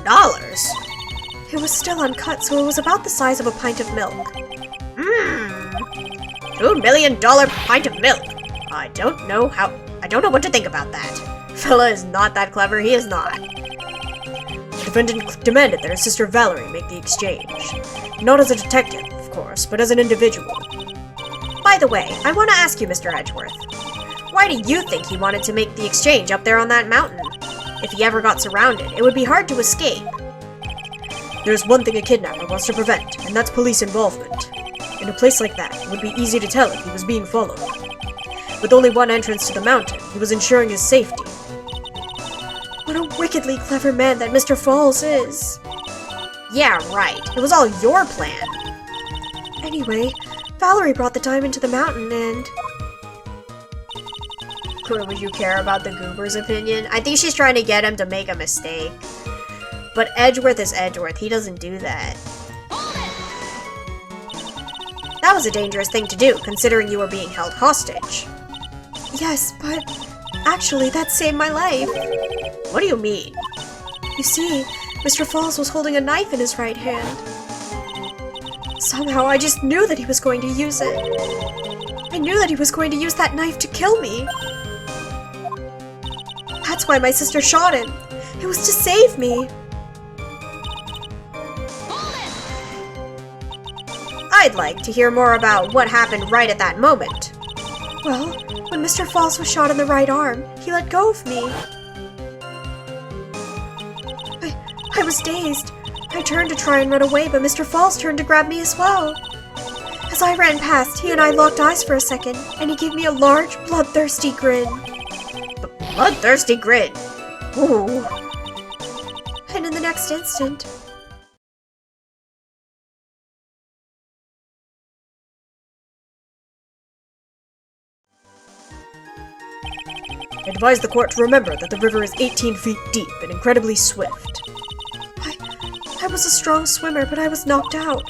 It was still uncut, so it was about the size of a pint of milk. $2 million pint of milk. I don't know what to think about that. Fella is not that clever, he is not. The defendant demanded that her sister Valerie make the exchange. Not as a detective, of course, but as an individual. By the way, I want to ask you, Mr. Edgeworth. Why do you think he wanted to make the exchange up there on that mountain? If he ever got surrounded, it would be hard to escape. There's one thing a kidnapper wants to prevent, and that's police involvement. In a place like that, it would be easy to tell if he was being followed. With only one entrance to the mountain, he was ensuring his safety. What a wickedly clever man that Mr. Falls is. Yeah, right. It was all your plan. Anyway, Valerie brought the diamond to the mountain and... Would you care about the goober's opinion? I think she's trying to get him to make a mistake. But Edgeworth is Edgeworth. He doesn't do that. That was a dangerous thing to do, considering you were being held hostage. Yes, but actually, that saved my life. What do you mean? You see, Mr. Falls was holding a knife in his right hand. Somehow, I just knew that he was going to use it. I knew that he was going to use that knife to kill me. That's why my sister shot him. It was to save me. I'd like to hear more about what happened right at that moment. Well, when Mr. Falls was shot in the right arm, he let go of me. I was dazed. I turned to try and run away, but Mr. Falls turned to grab me as well. As I ran past, he and I locked eyes for a second, and he gave me a large, bloodthirsty grin. Bloodthirsty grin? Ooh. And in the next instant... Advise the court to remember that the river is 18 feet deep and incredibly swift. I was a strong swimmer, but I was knocked out.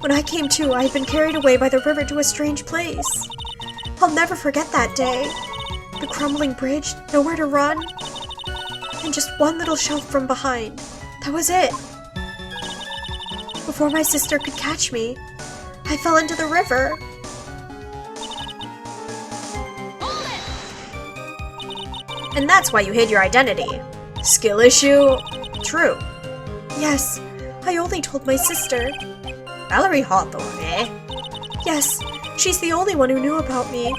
When I came to, I had been carried away by the river to a strange place. I'll never forget that day. The crumbling bridge, nowhere to run, and just one little shelf from behind. That was it. Before my sister could catch me, I fell into the river. And that's why you hid your identity. Skill issue? True. Yes, I only told my sister. Valerie Hawthorne, eh? Yes, she's the only one who knew about me.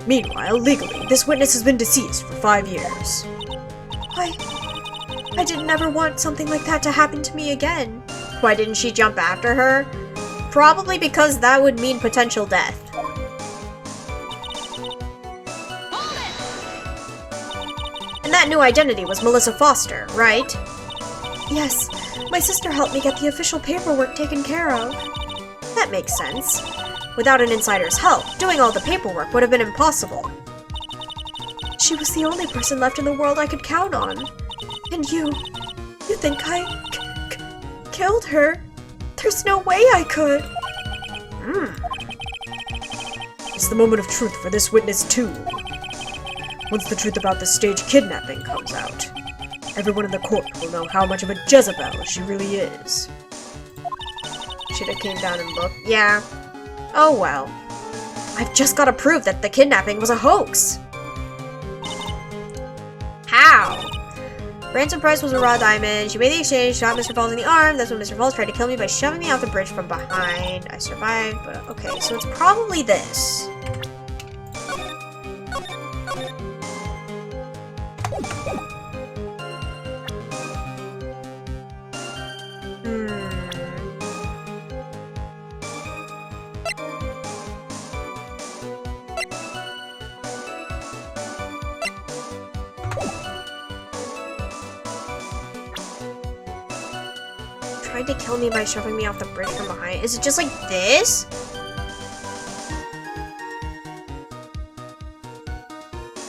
Meanwhile, legally, this witness has been deceased for 5 years. I didn't ever want something like that to happen to me again. Why didn't she jump after her? Probably because that would mean potential death. And that new identity was Melissa Foster, right? Yes, my sister helped me get the official paperwork taken care of. That makes sense. Without an insider's help, doing all the paperwork would have been impossible. She was the only person left in the world I could count on. And you think I killed her? There's no way I could. It's the moment of truth for this witness too. Once the truth about the stage kidnapping comes out, everyone in the court will know how much of a Jezebel she really is. Should have came down and looked. Yeah. Oh well. I've just gotta prove that the kidnapping was a hoax. How? Ransom price was a raw diamond. She made the exchange, shot Mr. Falls in the arm. That's when Mr. Falls tried to kill me by shoving me off the bridge from behind. I survived, but okay, so it's probably this. Tried to kill me by shoving me off the bridge from behind. Is it just like this?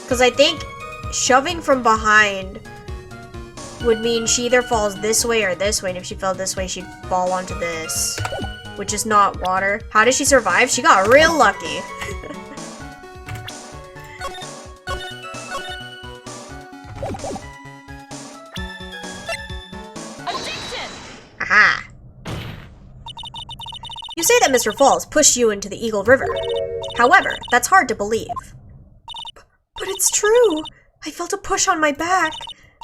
Because I think shoving from behind would mean she either falls this way or this way, and if she fell this way, she'd fall onto this, which is not water. How did she survive? She got real lucky. Aha! You say that Mr. Falls pushed you into the Eagle River. However, that's hard to believe. But it's true. I felt a push on my back.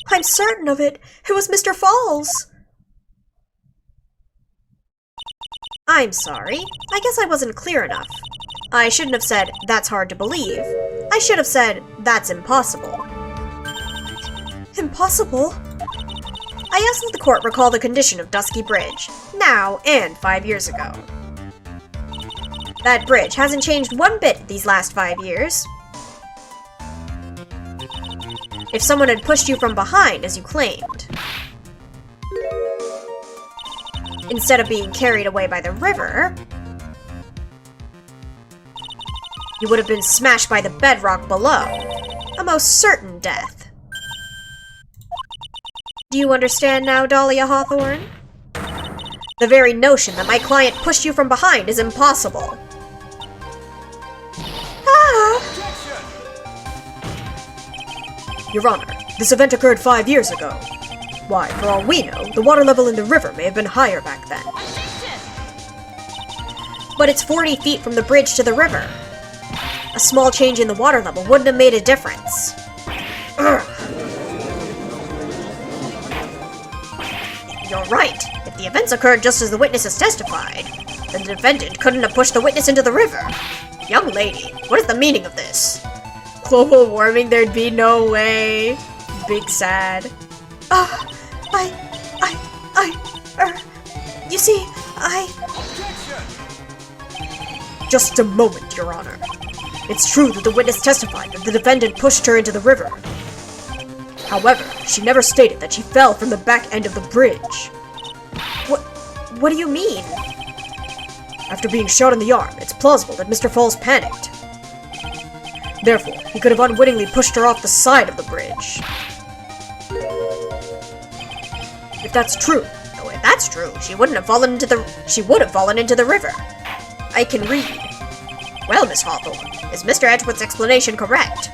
I'm certain of it. It was Mr. Falls. I'm sorry. I guess I wasn't clear enough. I shouldn't have said, that's hard to believe. I should have said, that's impossible. Impossible? I asked that the court recall the condition of Dusky Bridge, now and 5 years ago. That bridge hasn't changed one bit these last 5 years. If someone had pushed you from behind, as you claimed, instead of being carried away by the river, you would have been smashed by the bedrock below. A most certain death. Do you understand now, Dahlia Hawthorne? The very notion that my client pushed you from behind is impossible. Objection! Your Honor, this event occurred 5 years ago. Why, for all we know, the water level in the river may have been higher back then. But it's 40 feet from the bridge to the river. A small change in the water level wouldn't have made a difference. Ugh. You're right. If the events occurred just as the witnesses testified, then the defendant couldn't have pushed the witness into the river. Young lady, what is the meaning of this? Global warming, there'd be no way. Big sad. You see, Objection! Just a moment, Your Honor. It's true that the witness testified that the defendant pushed her into the river. However, she never stated that she fell from the back end of the bridge. What do you mean? After being shot in the arm, it's plausible that Mr. Falls panicked. Therefore, he could have unwittingly pushed her off the side of the bridge. If that's true, If that's true, she would have fallen into the river. I can read. Well, Miss Hawthorne, is Mr. Edgewood's explanation correct?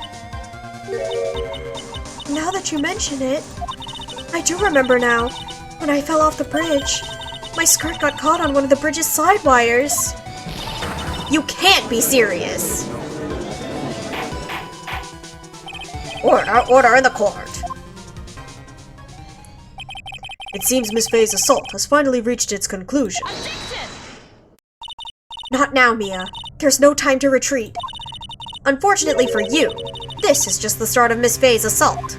now that you mention it, I do remember now. When I fell off the bridge, my skirt got caught on one of the bridge's side wires. You can't be serious! Order in the court. it seems Miss Faye's assault has finally reached its conclusion. Not now, Mia. There's no time to retreat. Unfortunately for you, this is just the start of Miss Faye's assault.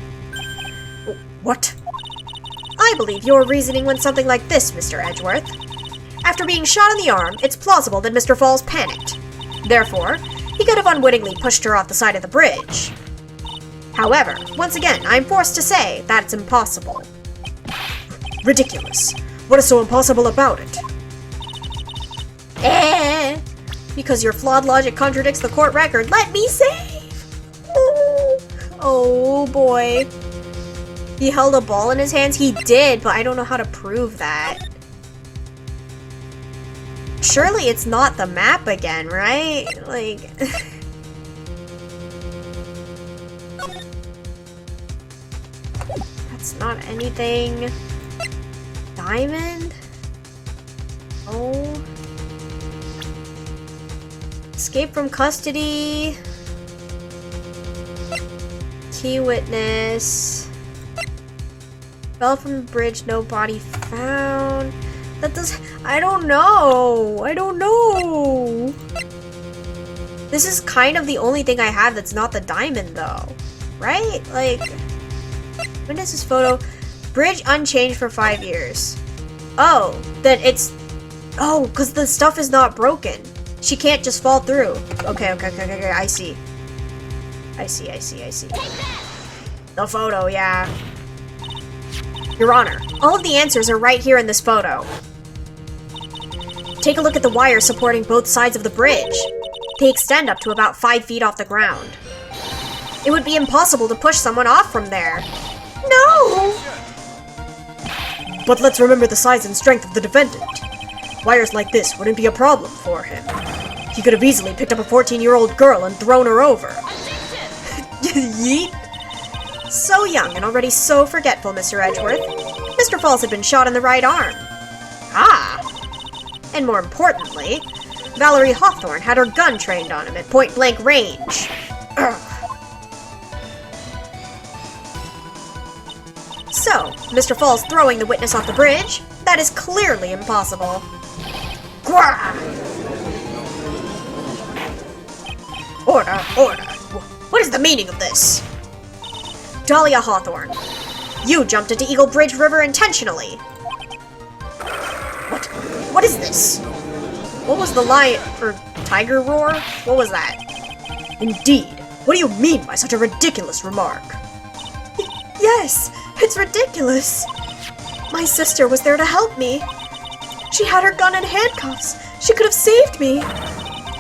What? I believe your reasoning went something like this, Mr. Edgeworth. After being shot in the arm, it's plausible that Mr. Falls panicked. Therefore, he could have unwittingly pushed her off the side of the bridge. However, once again, I'm forced to say that's impossible. Ridiculous. What is so impossible about it? Because your flawed logic contradicts the court record, let me save! Oh boy. He held a ball in his hands? He did, but I don't know how to prove that. Surely it's not the map again, right? Like... That's not anything... Diamond? Oh... Escape from custody... Key witness... Fell from the bridge, no body found... That does... I don't know! I don't know! This is kind of the only thing I have that's not the diamond, though. Right? Like... When is this photo? Bridge unchanged for 5 years. Oh, then it's... Oh, because the stuff is not broken. She can't just fall through. Okay, I see. I see. The photo, yeah. Your Honor, all of the answers are right here in this photo. Take a look at the wires supporting both sides of the bridge. They extend up to about 5 feet off the ground. It would be impossible to push someone off from there. No! But let's remember the size and strength of the defendant. Wires like this wouldn't be a problem for him. He could have easily picked up a 14-year-old girl and thrown her over. Yeet. So young and already so forgetful, Mr. Edgeworth. Mr. Falls had been shot in the right arm. Ah! And more importantly, Valerie Hawthorne had her gun trained on him at point-blank range. Ugh. So, Mr. Falls throwing the witness off the bridge? That is clearly impossible. Grah! Order, order. What is the meaning of this? Dahlia Hawthorne, you jumped into Eagle Bridge River intentionally. What is this? What was the lion or tiger roar? What was that? Indeed. What do you mean by such a ridiculous remark? Yes, it's ridiculous. My sister was there to help me. She had her gun and handcuffs. She could have saved me.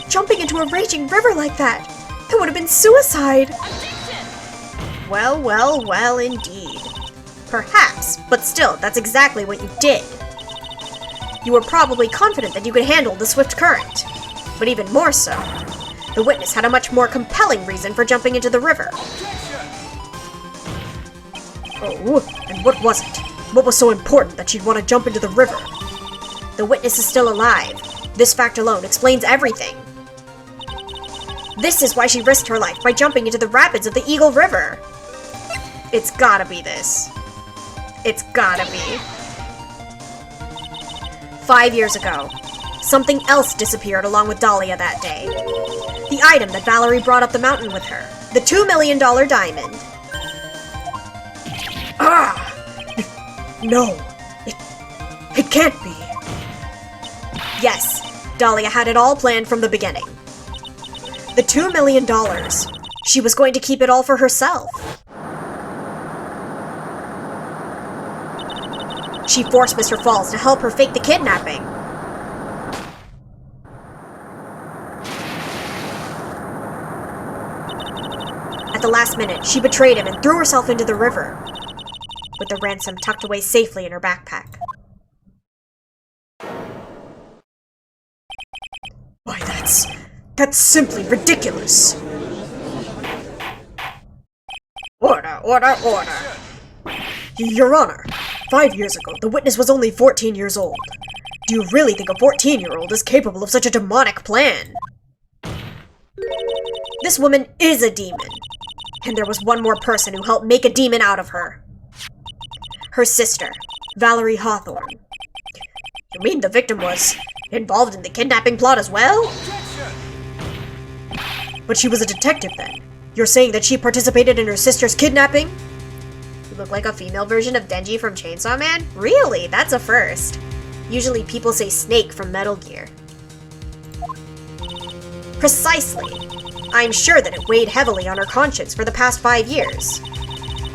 Jumping into a raging river like that, it would have been suicide. Well, well, well, indeed. Perhaps, but still, that's exactly what you did. You were probably confident that you could handle the swift current. But even more so, the witness had a much more compelling reason for jumping into the river. Oh, and what was it? What was so important that she'd want to jump into the river? The witness is still alive. This fact alone explains everything. This is why she risked her life by jumping into the rapids of the Eagle River. It's gotta be this. It's gotta be. 5 years ago, something else disappeared along with Dahlia that day. The item that Valerie brought up the mountain with her. The $2 million diamond. Ah! No. It can't be. Yes, Dahlia had it all planned from the beginning. The $2 million. She was going to keep it all for herself. She forced Mr. Falls to help her fake the kidnapping. At the last minute, she betrayed him and threw herself into the river, with the ransom tucked away safely in her backpack. Why, that's simply ridiculous. Order, order, order. Your Honor, 5 years ago, the witness was only 14 years old. Do you really think a 14-year-old is capable of such a demonic plan? This woman is a demon. And there was one more person who helped make a demon out of her. Her sister, Valerie Hawthorne. You mean the victim was involved in the kidnapping plot as well? But she was a detective then. You're saying that she participated in her sister's kidnapping? You look like a female version of Denji from Chainsaw Man? Really? That's a first. Usually people say Snake from Metal Gear. Precisely. I'm sure that it weighed heavily on her conscience for the past 5 years.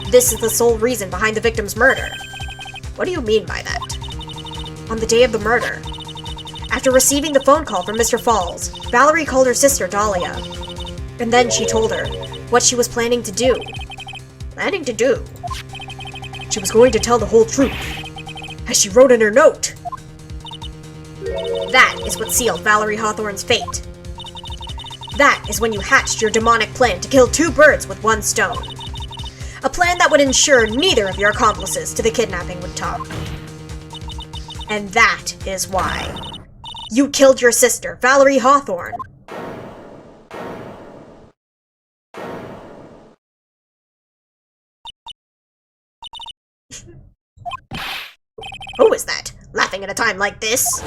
This is the sole reason behind the victim's murder. What do you mean by that? On the day of the murder, after receiving the phone call from Mr. Falls, Valerie called her sister Dahlia. And then she told her what she was planning to do. Planning to do? She was going to tell the whole truth, as she wrote in her note. That is what sealed Valerie Hawthorne's fate. That is when you hatched your demonic plan to kill 2 birds with 1 stone. A plan that would ensure neither of your accomplices to the kidnapping would talk. And that is why you killed your sister, Valerie Hawthorne. Who is that, laughing at a time like this?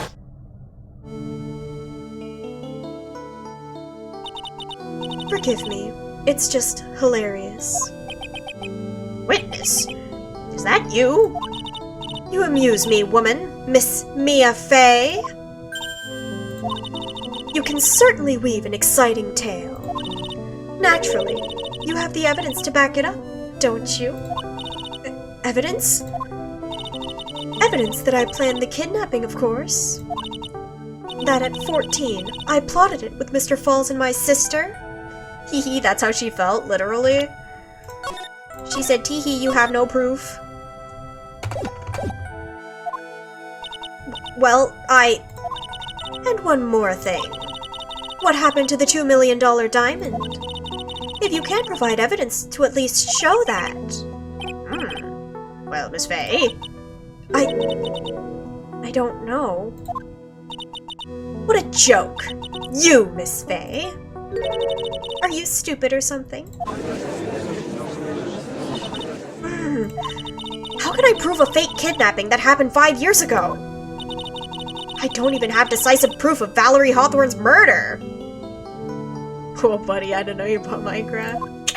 Forgive me. It's just hilarious. Witness? Is that you? You amuse me, woman, Miss Mia Fey. You can certainly weave an exciting tale. Naturally, you have the evidence to back it up, don't you? Evidence? Evidence that I planned the kidnapping, of course. That at 14, I plotted it with Mr. Falls and my sister. Hee that's how she felt, literally. She said, tee you have no proof. Well, And one more thing. What happened to the $2 million diamond? If you can't provide evidence to at least show that. Well, Miss Fey. I don't know. What a joke! You, Miss Fay! Are you stupid or something? How can I prove a fake kidnapping that happened 5 years ago? I don't even have decisive proof of Valerie Hawthorne's murder! Oh, buddy, I didn't know you bought Minecraft.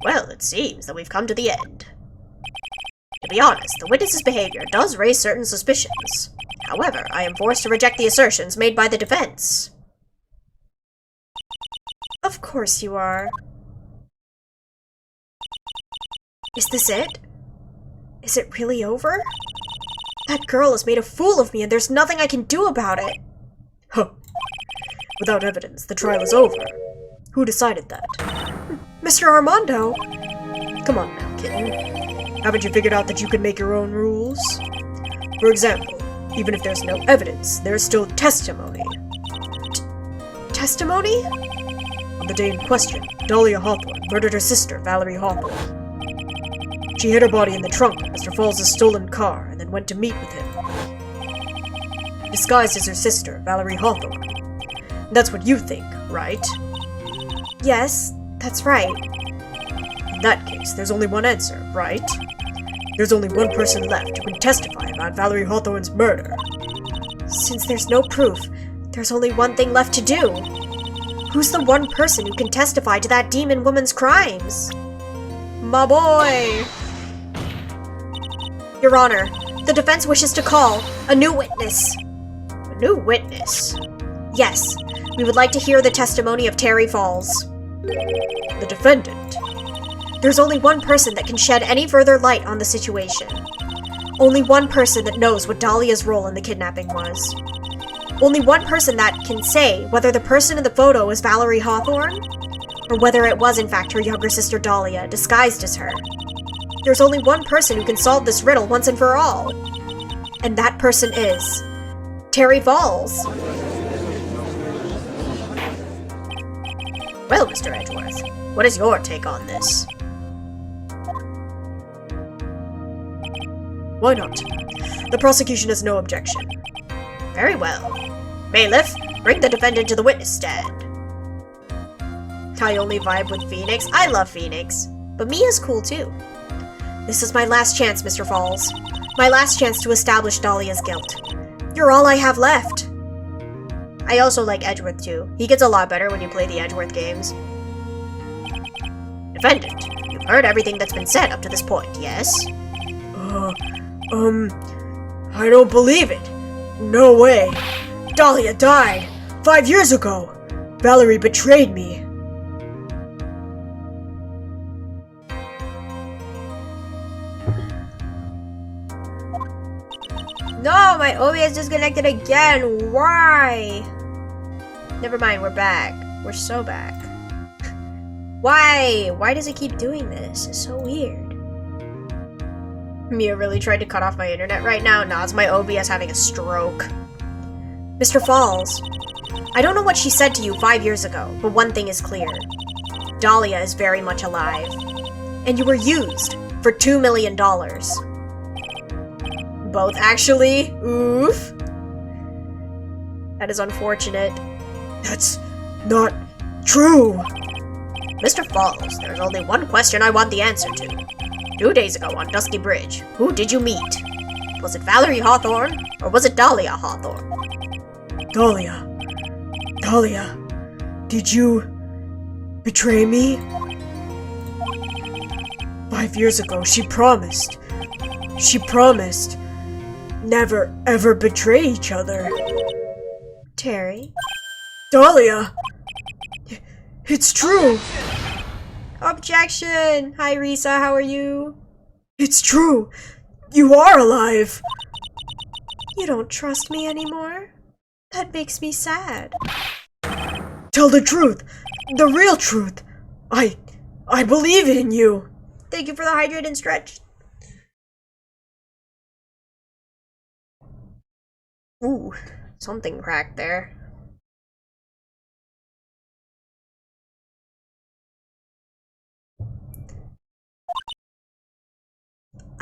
Well, it seems that we've come to the end. To be honest, the witness's behavior does raise certain suspicions. However, I am forced to reject the assertions made by the defense. Of course you are. Is this it? Is it really over? That girl has made a fool of me and there's nothing I can do about it. Huh. Without evidence, the trial is over. Who decided that? Mr. Armando! Come on now, kitten. Haven't you figured out that you can make your own rules? For example, even if there's no evidence, there's still testimony. Testimony? On the day in question, Dahlia Hawthorne murdered her sister, Valerie Hawthorne. She hid her body in the trunk of Mr. Falls' stolen car and then went to meet with him. Disguised as her sister, Valerie Hawthorne. That's what you think, right? Yes, that's right. In that case, there's only one answer, right? There's only one person left who can testify about Valerie Hawthorne's murder. Since there's no proof, there's only one thing left to do. Who's the one person who can testify to that demon woman's crimes? My boy! Your Honor, the defense wishes to call a new witness. A new witness? Yes, we would like to hear the testimony of Terry Falls. The defendant? There's only one person that can shed any further light on the situation. Only one person that knows what Dahlia's role in the kidnapping was. Only one person that can say whether the person in the photo is Valerie Hawthorne, or whether it was in fact her younger sister Dahlia, disguised as her. There's only one person who can solve this riddle once and for all. And that person is Terry Falls. Well, Mr. Edgeworth, what is your take on this? Why not? The prosecution has no objection. Very well. Bailiff, bring the defendant to the witness stand. I only vibe with Phoenix. I love Phoenix. But Mia's cool too. This is my last chance, Mr. Falls. My last chance to establish Dahlia's guilt. You're all I have left. I also like Edgeworth too. He gets a lot better when you play the Edgeworth games. Defendant, you've heard everything that's been said up to this point, yes? I don't believe it. No way. Dahlia died 5 years ago. Valerie betrayed me. No, my OBS disconnected again. Why? Never mind, we're back. We're so back. Why? Why does it keep doing this? It's so weird. Mia really tried to cut off my internet right now. Nah, it's my OBS having a stroke. Mr. Falls, I don't know what she said to you 5 years ago, but one thing is clear. Dahlia is very much alive. And you were used for $2 million. Both, actually. Oof. That is unfortunate. That's not true. Mr. Falls, there's only one question I want the answer to. 2 days ago on Dusky Bridge, who did you meet? Was it Valerie Hawthorne, or was it Dahlia Hawthorne? Dahlia. Dahlia, did you betray me? 5 years ago, she promised. She promised never ever betray each other. Terry? Dahlia! It's true! Objection! Hi, Risa, how are you? It's true! You are alive! You don't trust me anymore? That makes me sad. Tell the truth! The real truth! I believe in you! Thank you for the hydrate and stretch. Ooh, something cracked there.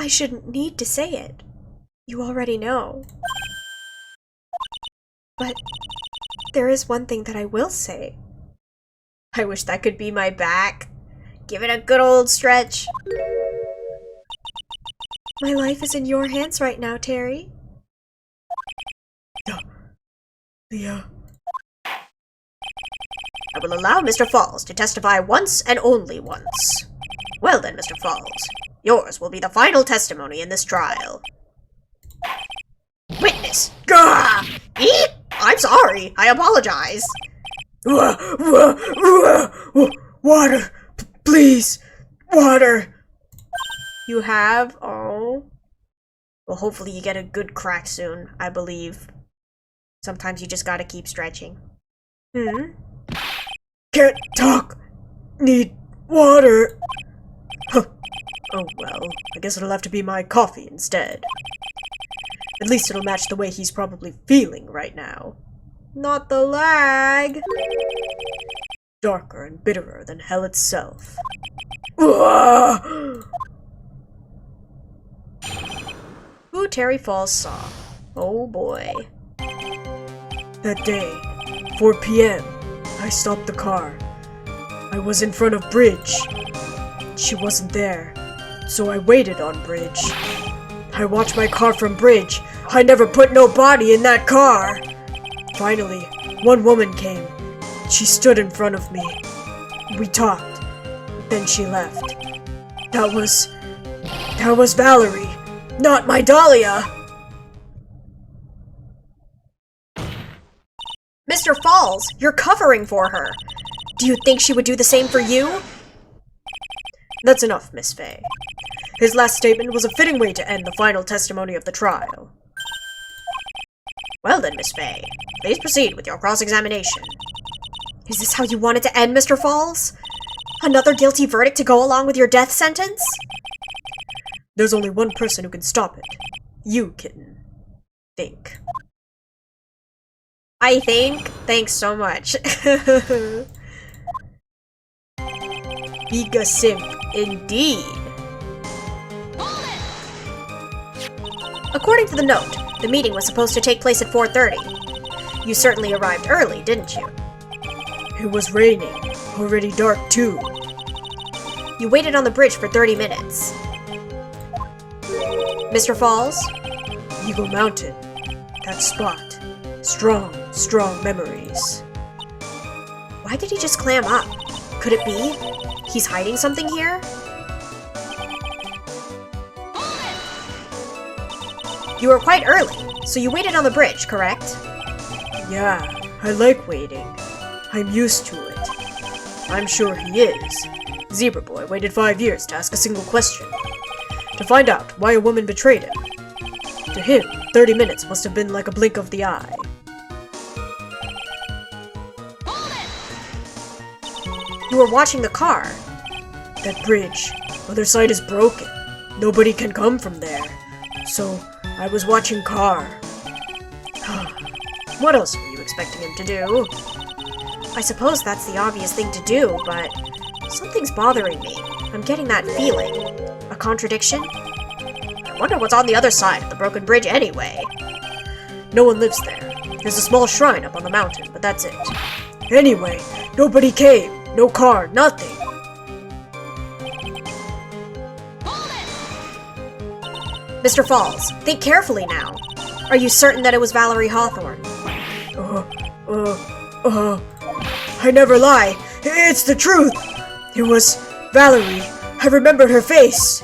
I shouldn't need to say it, You already know. But there is one thing that I will say. I wish that could be my back. Give it a good old stretch. My life is in your hands right now, Terry. I will allow Mr. Falls to testify once and only once. Well then, Mr. Falls, yours will be the final testimony in this trial. Witness! Gah! Eep! I'm sorry. I apologize. Water! Please! Water! You have? Oh. Well, hopefully you get a good crack soon, I believe. Sometimes you just gotta keep stretching. Can't talk! Need water! Huh. Oh well, I guess it'll have to be my coffee instead. At least it'll match the way he's probably feeling right now. Not the lag! Darker and bitterer than hell itself. Who Terry Falls saw. Oh boy. That day, 4 p.m., I stopped the car. I was in front of Bridge. She wasn't there, so I waited on Bridge. I watched my car from Bridge. I never put no body in that car. Finally, one woman came. She stood in front of me. We talked. Then she left. That was Valerie, not my Dahlia. Mr. Falls, you're covering for her. Do you think she would do the same for you? That's enough, Miss Fay. His last statement was a fitting way to end the final testimony of the trial. Well then, Miss Fay, please proceed with your cross-examination. Is this how you wanted to end, Mr. Falls? Another guilty verdict to go along with your death sentence? There's only one person who can stop it. You, kitten. Think. I think? Thanks so much. Biga simp, indeed. According to the note, the meeting was supposed to take place at 4:30. You certainly arrived early, didn't you? It was raining. Already dark, too. You waited on the bridge for 30 minutes. Mr. Falls? Eagle Mountain. That spot. Strong memories. Why did he just clam up? Could it be he's hiding something here? You were quite early, so you waited on the bridge, correct? Yeah, I like waiting. I'm used to it. I'm sure he is. Zebra Boy waited 5 years to ask a single question. To find out why a woman betrayed him. To him, 30 minutes must have been like a blink of the eye. You were watching the car. That bridge. Other side is broken. Nobody can come from there. So, I was watching car. What else were you expecting him to do? I suppose that's the obvious thing to do, but something's bothering me. I'm getting that feeling. A contradiction? I wonder what's on the other side of the broken bridge anyway. No one lives there. There's a small shrine up on the mountain, but that's it. Anyway, nobody came. No car, nothing. Mr. Falls, think carefully now. Are you certain that it was Valerie Hawthorne? I never lie. It's the truth. It was Valerie. I remembered her face.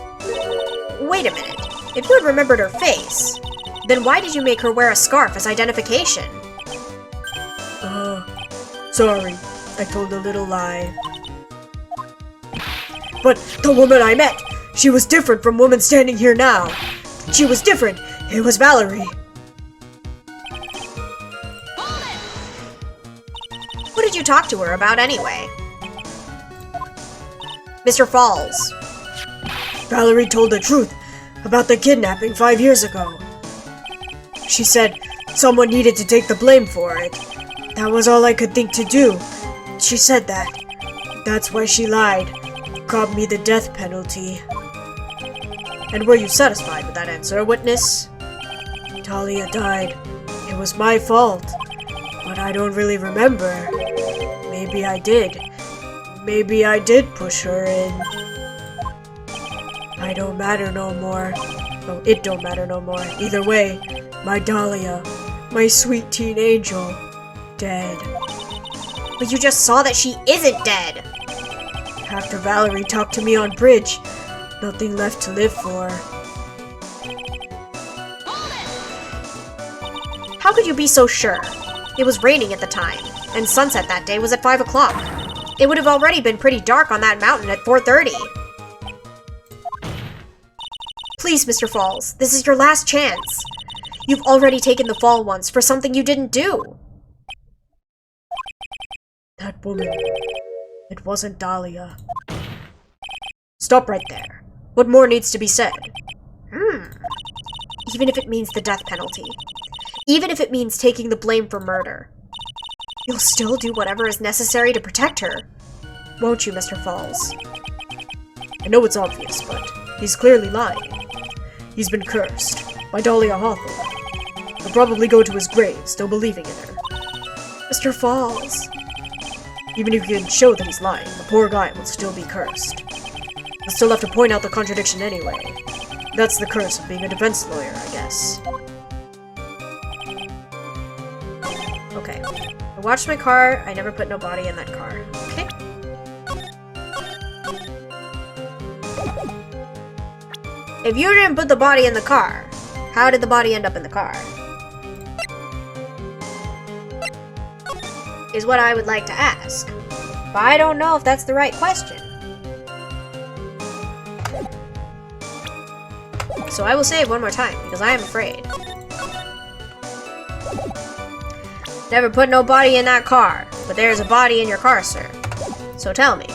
Wait a minute. If you had remembered her face, then why did you make her wear a scarf as identification? Sorry. I told a little lie. But the woman I met, she was different from woman standing here now. She was different. It was Valerie. What did you talk to her about anyway? Mr. Falls. Valerie told the truth about the kidnapping 5 years ago. She said someone needed to take the blame for it. That was all I could think to do. She said that. That's why she lied. Got me the death penalty. And were you satisfied with that answer, witness? Dahlia died. It was my fault. But I don't really remember. Maybe I did. Maybe I did push her in. I don't matter no more. Oh, it don't matter no more. Either way, my Dahlia, my sweet teen angel, dead. But you just saw that she isn't dead! After Valerie talked to me on bridge, nothing left to live for. How could you be so sure? It was raining at the time, and sunset that day was at 5 o'clock. It would have already been pretty dark on that mountain at 4:30. Please, Mr. Falls, this is your last chance. You've already taken the fall once for something you didn't do. That woman, it wasn't Dahlia. Stop right there. What more needs to be said? Even if it means the death penalty. Even if it means taking the blame for murder. You'll still do whatever is necessary to protect her. Won't you, Mr. Falls? I know it's obvious, but he's clearly lying. He's been cursed by Dahlia Hawthorne. He'll probably go to his grave still believing in her. Mr. Falls. Even if you can show that he's lying, the poor guy will still be cursed. You'll still have to point out the contradiction anyway. That's the curse of being a defense lawyer, I guess. Okay. I watched my car. I never put no body in that car. Okay. If you didn't put the body in the car, how did the body end up in the car? Is what I would like to ask. But I don't know if that's the right question. So I will say it one more time, because I am afraid. Never put no body in that car, but there's a body in your car, sir. So tell me.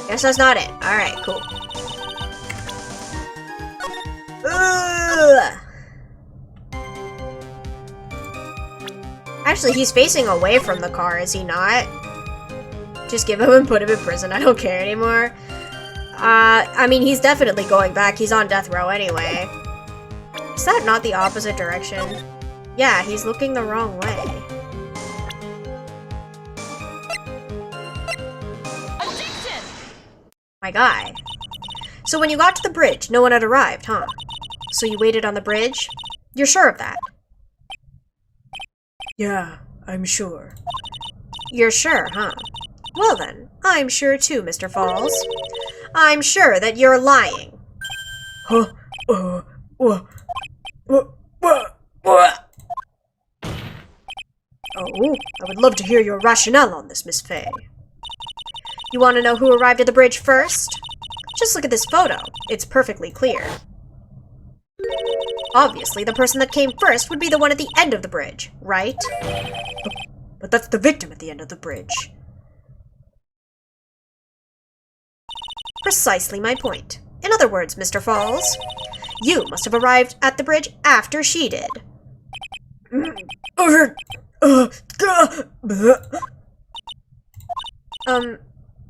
Guess that's not it. Alright, cool. Ugh. Actually, he's facing away from the car, is he not? Just give him and put him in prison. I don't care anymore. I mean, he's definitely going back. He's on death row anyway. Is that not the opposite direction? Yeah, he's looking the wrong way. My guy. So when you got to the bridge, no one had arrived, huh? So you waited on the bridge? You're sure of that? Yeah, I'm sure. You're sure, huh? Well then, I'm sure too, Mr. Falls. I'm sure that you're lying. Huh? Oh, I would love to hear your rationale on this, Miss Fay. You want to know who arrived at the bridge first? Just look at this photo. It's perfectly clear. Obviously, the person that came first would be the one at the end of the bridge, right? But that's the victim at the end of the bridge. Precisely my point. In other words, Mr. Falls, you must have arrived at the bridge after she did.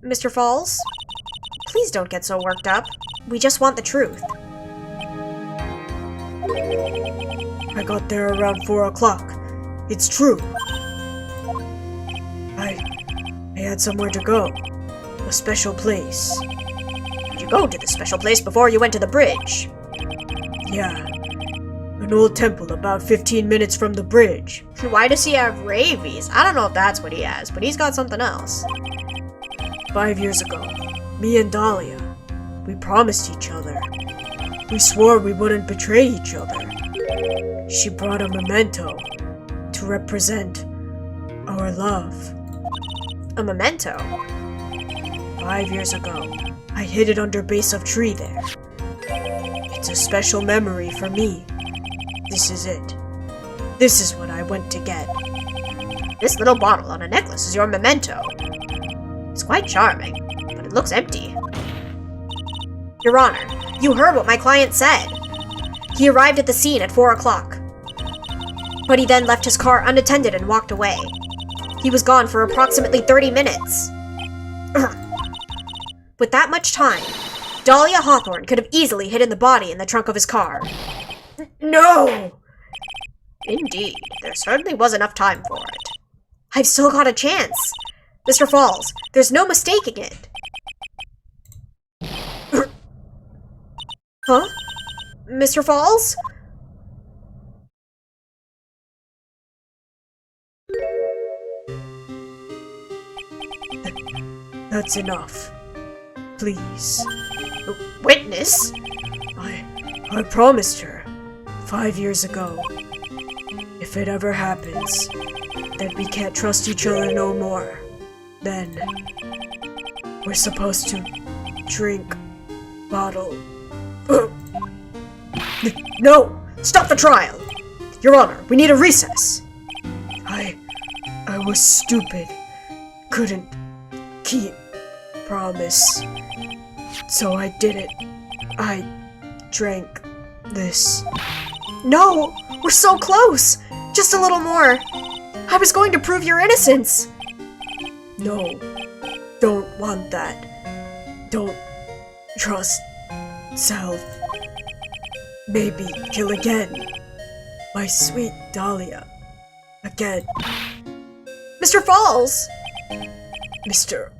Mr. Falls? Please don't get so worked up. We just want the truth. I got there around 4 o'clock. It's true. I had somewhere to go. A special place. Did you go to the special place before you went to the bridge? Yeah. An old temple about 15 minutes from the bridge. Why does he have rabies? I don't know if that's what he has, but he's got something else. 5 years ago, me and Dahlia, we promised each other. We swore we wouldn't betray each other. She brought a memento to represent our love. A memento? 5 years ago, I hid it under base of tree there. It's a special memory for me. This is it. This is what I went to get. This little bottle on a necklace is your memento. It's quite charming, but it looks empty. Your Honor, you heard what my client said. He arrived at the scene at 4 o'clock. But he then left his car unattended and walked away. He was gone for approximately 30 minutes. With that much time, Dahlia Hawthorne could have easily hidden the body in the trunk of his car. No! Indeed, there certainly was enough time for it. I've still got a chance. Mr. Falls, there's no mistaking it. Huh? Mr. Falls? That's enough. Please. Witness? I promised her 5 years ago. If it ever happens that we can't trust each other no more, then we're supposed to drink bottle. No! Stop the trial! Your Honor, we need a recess. I was stupid. Couldn't keep promise. So I did it. I drank this. No! We're so close! Just a little more. I was going to prove your innocence. No. Don't want that. Don't trust self. Maybe kill again. My sweet Dahlia. Again. Mr. Falls! Mr.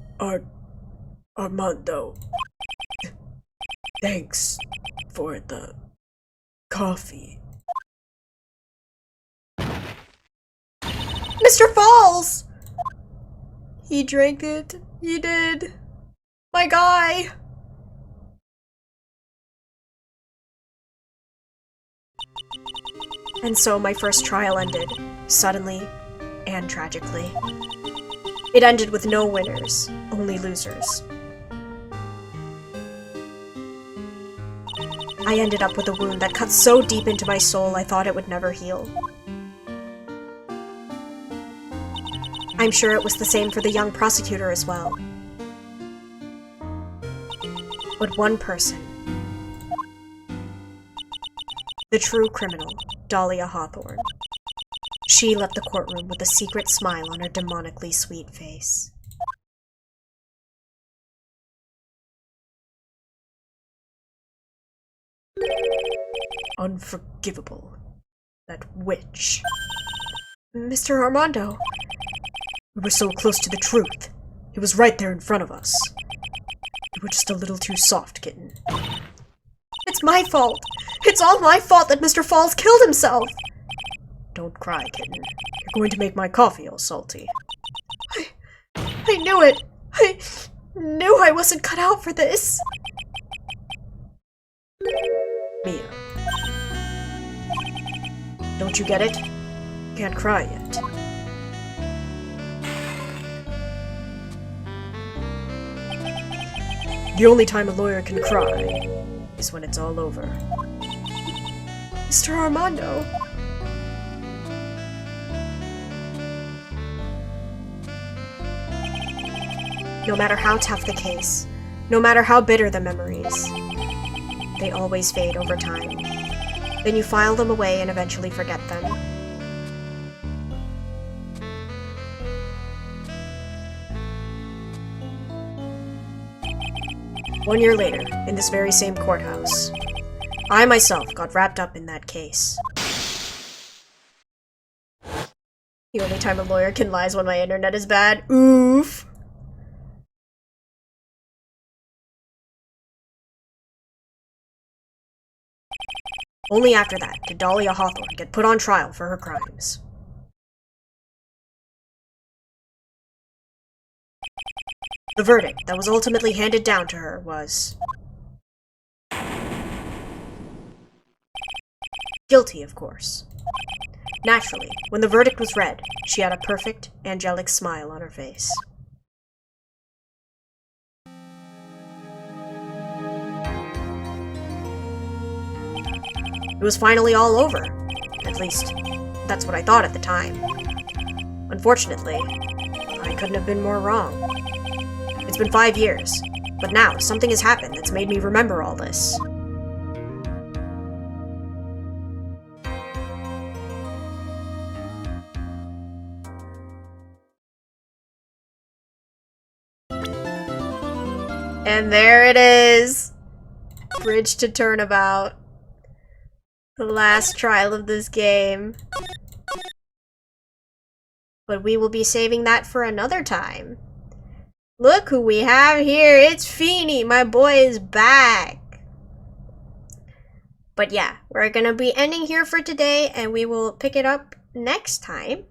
Armando. Thanks for the coffee. Mr. Falls! He drank it. He did. My guy. And so my first trial ended, suddenly and tragically. It ended with no winners, only losers. I ended up with a wound that cut so deep into my soul I thought it would never heal. I'm sure it was the same for the young prosecutor as well. But one person, the true criminal, Dahlia Hawthorne, she left the courtroom with a secret smile on her demonically sweet face. Unforgivable. That witch. Mr. Armando. We were so close to the truth. It was right there in front of us. You were just a little too soft, kitten. It's my fault. It's all my fault that Mr. Falls killed himself. Don't cry, kitten. You're going to make my coffee all salty. I knew it. I knew I wasn't cut out for this. Mia. Don't you get it? Can't cry yet. The only time a lawyer can cry is when it's all over. Mr. Armando. No matter how tough the case, no matter how bitter the memories, they always fade over time. Then you file them away and eventually forget them. One year later, in this very same courthouse, I myself got wrapped up in that case. The only time a lawyer can lie is when my internet is bad. Oof. Only after that did Dahlia Hawthorne get put on trial for her crimes. The verdict that was ultimately handed down to her was guilty, of course. Naturally, when the verdict was read, she had a perfect, angelic smile on her face. It was finally all over. At least, that's what I thought at the time. Unfortunately, I couldn't have been more wrong. It's been 5 years, but now something has happened that's made me remember all this. And there it is! Bridge to turnabout. The last trial of this game. But we will be saving that for another time. Look who we have here. It's Feeny. My boy is back. But yeah, we're gonna be ending here for today, and we will pick it up next time.